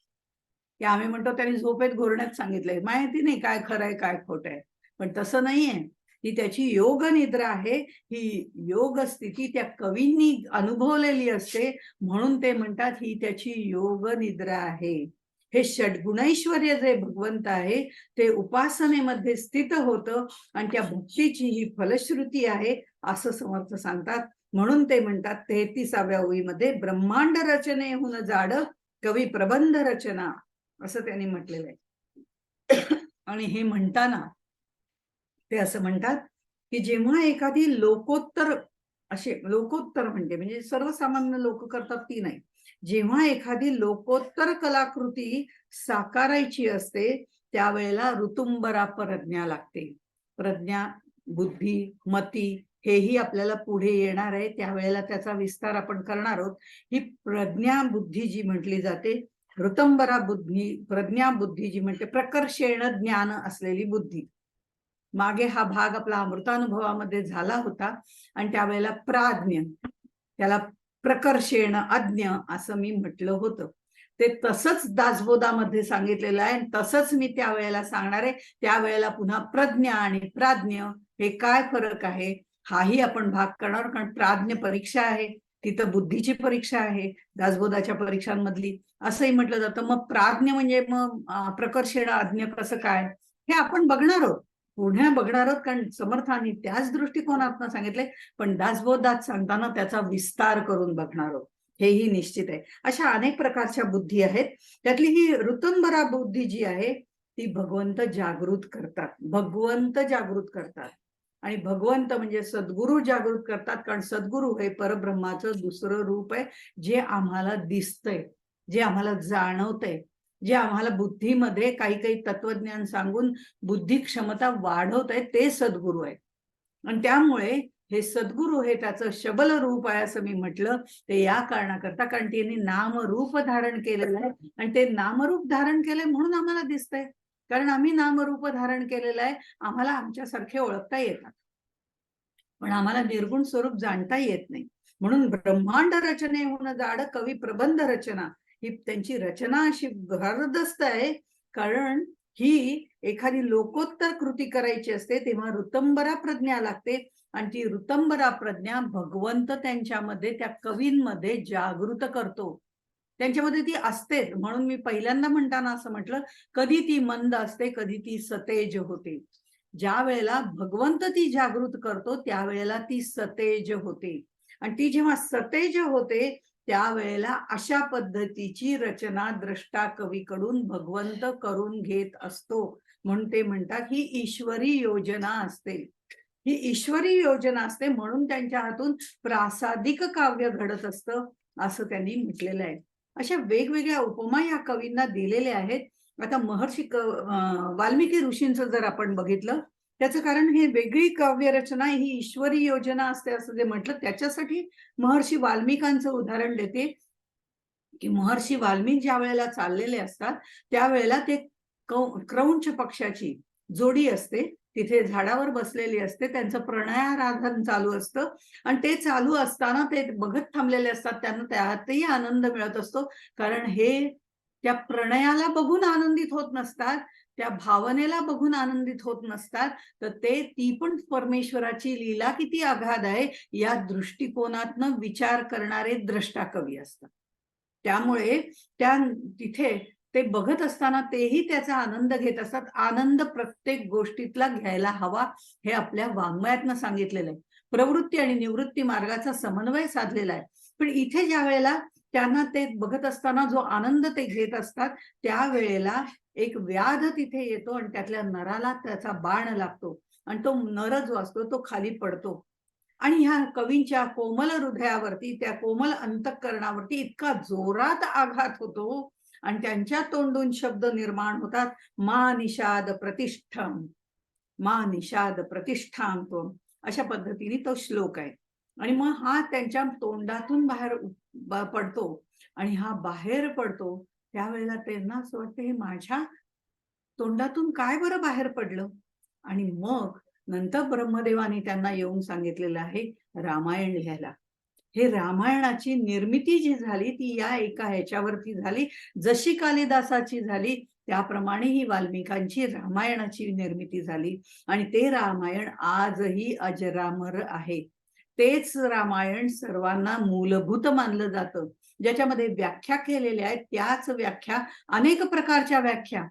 की आम्ही म्हणतो त्यांनी झोपेत घोरण्यात सांगितलंय, माहिती नाही काय खरं आहे काय खोटं आहे, पण तसं नाहीये. ही त्याची योग निद्रा आहे. ही योग स्थिती त्या कवींनी अनुभवलेली असते, म्हणून ते म्हणतात ही त्याची योग निद्रा आहे. हे षड्गुणैश्वर्य जे भगवंत आहे ते उपासनेमध्ये स्थित होतं आणि त्या भक्तीची ही फलश्रुती आहे असं समर्थ सांगतात. म्हणून ते म्हणतात 33व्या ओळीमध्ये ब्रह्मांड रचनेहून जाड कवी प्रबंध रचना असं त्यांनी म्हटलेलं आहे. आणि हे म्हणताना ते असं म्हणतात की जेव्हा एखादी लोकोत्तर लोकोत्तर म्हणजे सर्वसामान्य लोक करतात ती नाही, जेव्हा एखादी लोकोत्तर कलाकृती साकारायची असते त्यावेळेला ऋतुंबरा प्रज्ञा लागते. प्रज्ञा, बुद्धी, मती हेही आपल्याला पुढे येणार आहे, त्यावेळेला त्याचा विस्तार आपण करणार आहोत. ही प्रज्ञा बुद्धी जी म्हटली जाते, ऋतंबरा बुद्धी, प्रज्ञा बुद्धी जी म्हणते प्रकर्षेण ज्ञान असलेली बुद्धी. मागे हा भाग आपला अमृतानुभवामध्ये झाला होता आणि त्यावेळेला प्राज्ञ, त्याला प्रकर्षेण अज्ञ असं मी म्हटलं होतं. ते तसंच दासबोधामध्ये सांगितलेलं आहे, तसंच मी त्यावेळेला सांगणार आहे. त्यावेळेला पुन्हा प्रज्ञा आणि प्राज्ञ हे काय फरक आहे हाही आपण भाग करणार, कारण प्राज्ञ परीक्षा आहे, तिथं बुद्धीची परीक्षा आहे दासबोधाच्या परीक्षांमधली असंही म्हटलं जातं. मग प्राज्ञ म्हणजे मग प्रकर्षेण अज्ञ कसं काय हे आपण बघणार आहोत, पुढे बघणार आहोत, कारण समर्थांनी त्याच दृष्टिकोनातून सांगितले, पण दासबोधात सांगताना त्याचा विस्तार करून बघणार आहोत, हेही निश्चित आहे. अशा अनेक प्रकारच्या बुद्धी आहेत, त्यातली ही ऋतुंबरा बुद्धी जी आहे ती भगवंत जागृत करतात, भगवंत जागृत करतात. आणि भगवंत म्हणजे सद्गुरू जागृत करतात, कारण सद्गुरू हे परब्रह्माचं दुसरं रूप आहे, जे आम्हाला दिसतंय, जे आम्हाला जाणवतंय, जे आम्हाला बुद्धीमध्ये काही काही तत्वज्ञान सांगून बुद्धी क्षमता वाढवत आहे, ते सद्गुरू आहे. आणि त्यामुळे हे सद्गुरू हे त्याचं शबल रूप आहे असं मी म्हटलं ते या कारणाकरता, कारण त्यांनी नामरूप धारण केलेलं आहे आणि ते नामरूप धारण केलंय म्हणून आम्हाला दिसतंय, कारण आम्ही नामरूप धारण केलेलं आहे, आम्हाला आमच्यासारखे ओळखता येतात, पण आम्हाला निर्गुण स्वरूप जाणता येत नाही. म्हणून ब्रह्मांड रचनेहून जाड कवी प्रबंध रचना ही त्यांची रचना अशी भरदस्त आहे, कारण ही एखादी लोकोत्तर कृती करायची असते तेव्हा ऋतंबरा प्रज्ञा लागते आणि ती ऋतंबरा प्रज्ञा भगवंत त्यांच्यामध्ये त्या कवींमध्ये जागृत करतो, त्यांच्यामध्ये ती असते. म्हणून मी पहिल्यांदा म्हणताना असं म्हटलं, कधी ती मंद असते, कधी ती सतेज होते. ज्या वेळेला भगवंत ती जागृत करतो त्यावेळेला ती सतेज होते आणि ती जेव्हा सतेज होते त्यावेळेला अशा पद्धतीची रचना द्रष्टा कवीकडून भगवंत करून घेत असतो. म्हणून ते म्हणतात ही ईश्वरी योजना असते, ही ईश्वरी योजना असते, म्हणून त्यांच्या हातून प्रासादिक काव्य घडत असतं असं त्यांनी म्हटलेलं आहे. अशा वेगवेगळ्या उपमा या कवींना दिलेल्या आहेत. आता महर्षी वाल्मिकी ऋषींचं जर आपण बघितलं त्याचं कारण हे वेगळी काव्यरचना ही ईश्वरी योजना असते असं जे म्हटलं, त्याच्यासाठी महर्षी वाल्मिकांचं उदाहरण देते की महर्षी वाल्मिक ज्या वेळेला चाललेले असतात त्यावेळेला ते क्रौंच पक्षाची जोडी असते, तिथे झाडावर बसलेली असते, त्यांचं प्रणयाराधन चालू असतं आणि ते चालू असताना ते बघत थांबलेले असतात, त्यांना त्यातही आनंद मिळत असतो, कारण हे त्या प्रणयाला बघून आनंदित होत नसतात, त्या भावनेला बघून आनंदित होत नसतात, तर ती पण परमेश्वराची लीला किती अगाध आहे या दृष्टिकोनातनं विचार करणारे द्रष्टा कवी असतात. त्यामुळे तिथे ते बघत असताना तेही त्याचा आनंद घेत असतात. आनंद प्रत्येक गोष्टीतला घ्यायला हवा हे आपल्या वाङ्मयातनं सांगितलेलं आहे. प्रवृत्ती आणि निवृत्ती मार्गाचा समन्वय साधलेला आहे. पण इथे ज्या वेळेला त्यांना ते बघत असताना जो आनंद ते घेत असतात त्यावेळेला एक व्याध तिथे येतो आणि त्यातल्या नराला त्याचा बाण लागतो आणि तो नर जो असतो तो खाली पडतो आणि ह्या कवींच्या कोमल हृदयावरती, त्या कोमल अंतःकरणावरती इतका जोरात आघात होतो आणि त्यांच्या तोंडून शब्द निर्माण होतात, मा निषाद प्रतिष्ठम, मा निषाद प्रतिष्ठाम, तो अशा पद्धतीने तो श्लोक आहे. आणि मग हा त्यांच्या तोंडातून बाहेर पडतो आणि हा बाहेर पडतो त्यावेळेला त्यांना असं वाटतं हे माझ्या तोंडातून काय बरं बाहेर पडलं. आणि मग नंतर ब्रह्मदेवाने त्यांना येऊन सांगितलेलं आहे रामायण लिहायला. हे रामायणाची निर्मिती जी झाली ती या एका ह्याच्यावरती झाली, जशी कालिदासाची झाली त्याप्रमाणे ही वाल्मिकांची रामायणाची निर्मिती झाली आणि ते रामायण आजही अजरामर आहे. तेच रामायण सर्वांना मूलभूत मानलं जातं. ज्याच्यामध्ये व्याख्या केलेल्या आहेत त्याच व्याख्या, अनेक प्रकारच्या व्याख्या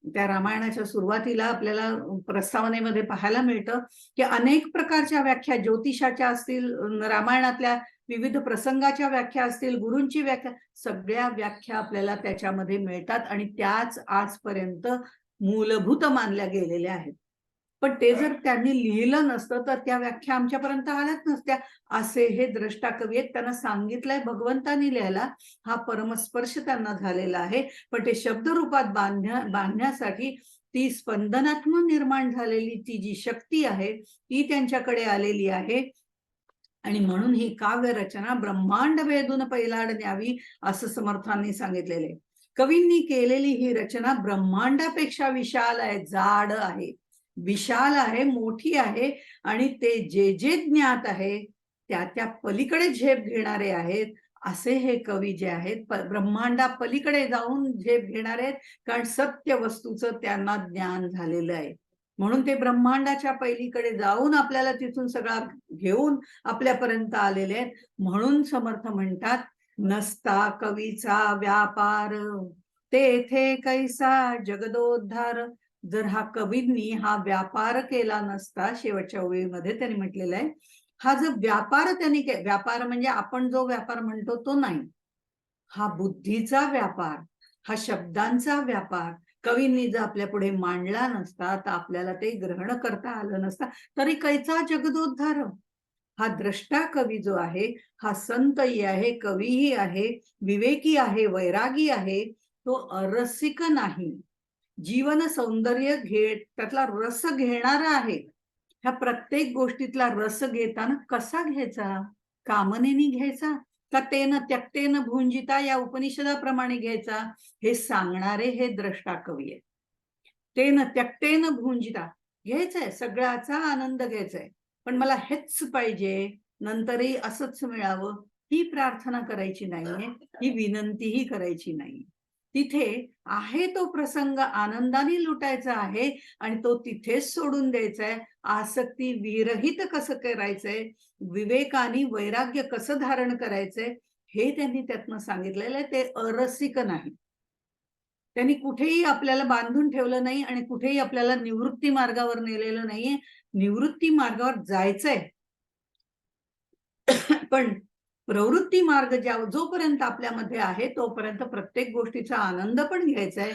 त्या रामायणाच्या सुरुवातीला आपल्याला प्रस्तावनेमध्ये पाहायला मिळतं की अनेक प्रकारच्या व्याख्या ज्योतिषाच्या असतील, रामायणातल्या विविध प्रसंगाच्या व्याख्या असतील, गुरूंची व्याख्या, सगळ्या व्याख्या आपल्याला त्याच्यामध्ये मिळतात आणि त्याच आजपर्यंत मूलभूत मानल्या गेलेल्या आहेत. पण ते जर त्यांनी लिहिलं नसतं तर त्या व्याख्या आमच्यापर्यंत आल्याच नसत्या. असे हे द्रष्टा कवी आहेत, त्यांना सांगितलंय भगवंतानी लिहायला, हा परमस्पर्श त्यांना झालेला आहे, पण ते शब्दरूपात बांधण्यासाठी ती स्पंदनात्मक निर्माण झालेली ती जी शक्ती आहे ती त्यांच्याकडे आलेली आहे. आणि म्हणून ही काव्य रचना ब्रह्मांड वेधून पैलाड न्यावी असं समर्थांनी सांगितलेले. कवींनी केलेली ही रचना ब्रह्मांडापेक्षा विशाल आहे, जाड आहे, विशाल आहे, मोठी आहे आणि ते जे जे ज्ञात आहे त्या पलीकडे झेप घेणारे आहेत. असे हे कवी जे आहेत ब्रह्मांडा पलीकडे जाऊन झेप घेणारे आहेत, कारण सत्य वस्तूचं त्यांना ज्ञान झालेलं आहे. म्हणून ते ब्रह्मांडाच्या पलीकडे जाऊन आपल्याला तिथून सगळा घेऊन आपल्यापर्यंत आलेले आहेत. म्हणून समर्थ म्हणतात, नसता कवीचा व्यापार तेथे कैसा जगदोद्धार. जर हा कवींनी हा व्यापार केला नसता, शेवटच्या ओळीमध्ये त्यांनी म्हटलेलं आहे, हा जो व्यापार त्यांनी व्यापार म्हणजे आपण जो व्यापार म्हणतो तो नाही, हा बुद्धीचा व्यापार, हा शब्दांचा व्यापार कवींनी जर आपल्या पुढे मांडला नसता तर आपल्याला ते ग्रहण करता आलं नसता. तरी कैचा जगदोद्धार. हा द्रष्टा कवी जो आहे हा संतही आहे, कवीही आहे, विवेकी आहे, वैरागी आहे, तो अरसिक नाही, जीवन सौंदर्य त्यातला रस घेणारा आहे. ह्या प्रत्येक गोष्टीतला रस घेताना कसा घ्यायचा, कामनेनी घ्यायचा का तेन त्यक्तेन भुंजिता या उपनिषदाप्रमाणे घ्यायचा, हे सांगणारे हे द्रष्टा कवी आहेत. तेन त्यक्तेन भुंजिता घ्यायचंय, सगळ्याचा आनंद घ्यायचाय, पण मला हेच पाहिजे, नंतरही असंच मिळावं, ही प्रार्थना करायची नाहीये, ही विनंतीही करायची नाही. तिथे आहे तो प्रसंग आनंदाने लुटायचा आहे आणि तो तिथेच सोडून द्यायचा आहे. आसक्ती विरहित कसं करायचंय, विवेकाने वैराग्य कसं धारण करायचंय, हे त्यांनी त्यातनं सांगितलेलं आहे. ते अरसिक नाही. त्यांनी कुठेही आपल्याला बांधून ठेवलं नाही आणि कुठेही आपल्याला निवृत्ती मार्गावर नेलेलं नाहीये. निवृत्ती मार्गावर जायचंय, पण प्रवृत्ती मार्ग जोपर्यंत आपल्यामध्ये आहे तोपर्यंत प्रत्येक गोष्टीचा आनंद पण घ्यायचा आहे.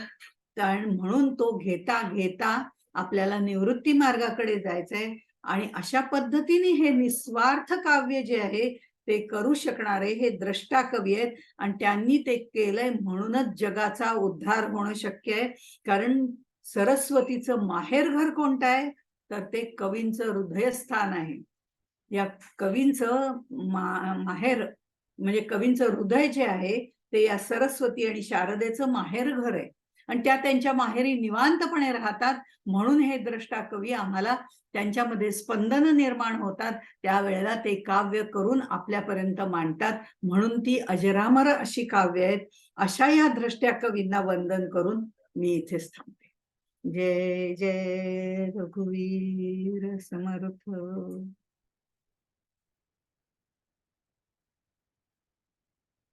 कारण म्हणून तो घेता घेता आपल्याला निवृत्ती मार्गाकडे जायचंय आणि अशा पद्धतीने हे निस्वार्थ काव्य जे आहे ते करू शकणारे हे द्रष्टा कवी आहेत आणि त्यांनी ते केलंय, म्हणूनच जगाचा उद्धार होणं शक्य आहे. कारण सरस्वतीचं माहेरघर कोणतं आहे तर ते कवींचं हृदयस्थान आहे. या कवींचं माहेर म्हणजे कवींचं हृदय जे आहे ते या सरस्वती आणि शारदेचं माहेर घर आहे आणि त्या त्यांच्या माहेरी निवांतपणे राहतात. म्हणून हे द्रष्टा कवी आम्हाला त्यांच्यामध्ये स्पंदन निर्माण होतात, त्यावेळेला ते काव्य करून आपल्यापर्यंत मांडतात. म्हणून ती अजरामर अशी काव्य आहेत. अशा या द्रष्ट्या कवींना वंदन करून मी इथेच थांबते. जय जय रघुवीर समर्थ.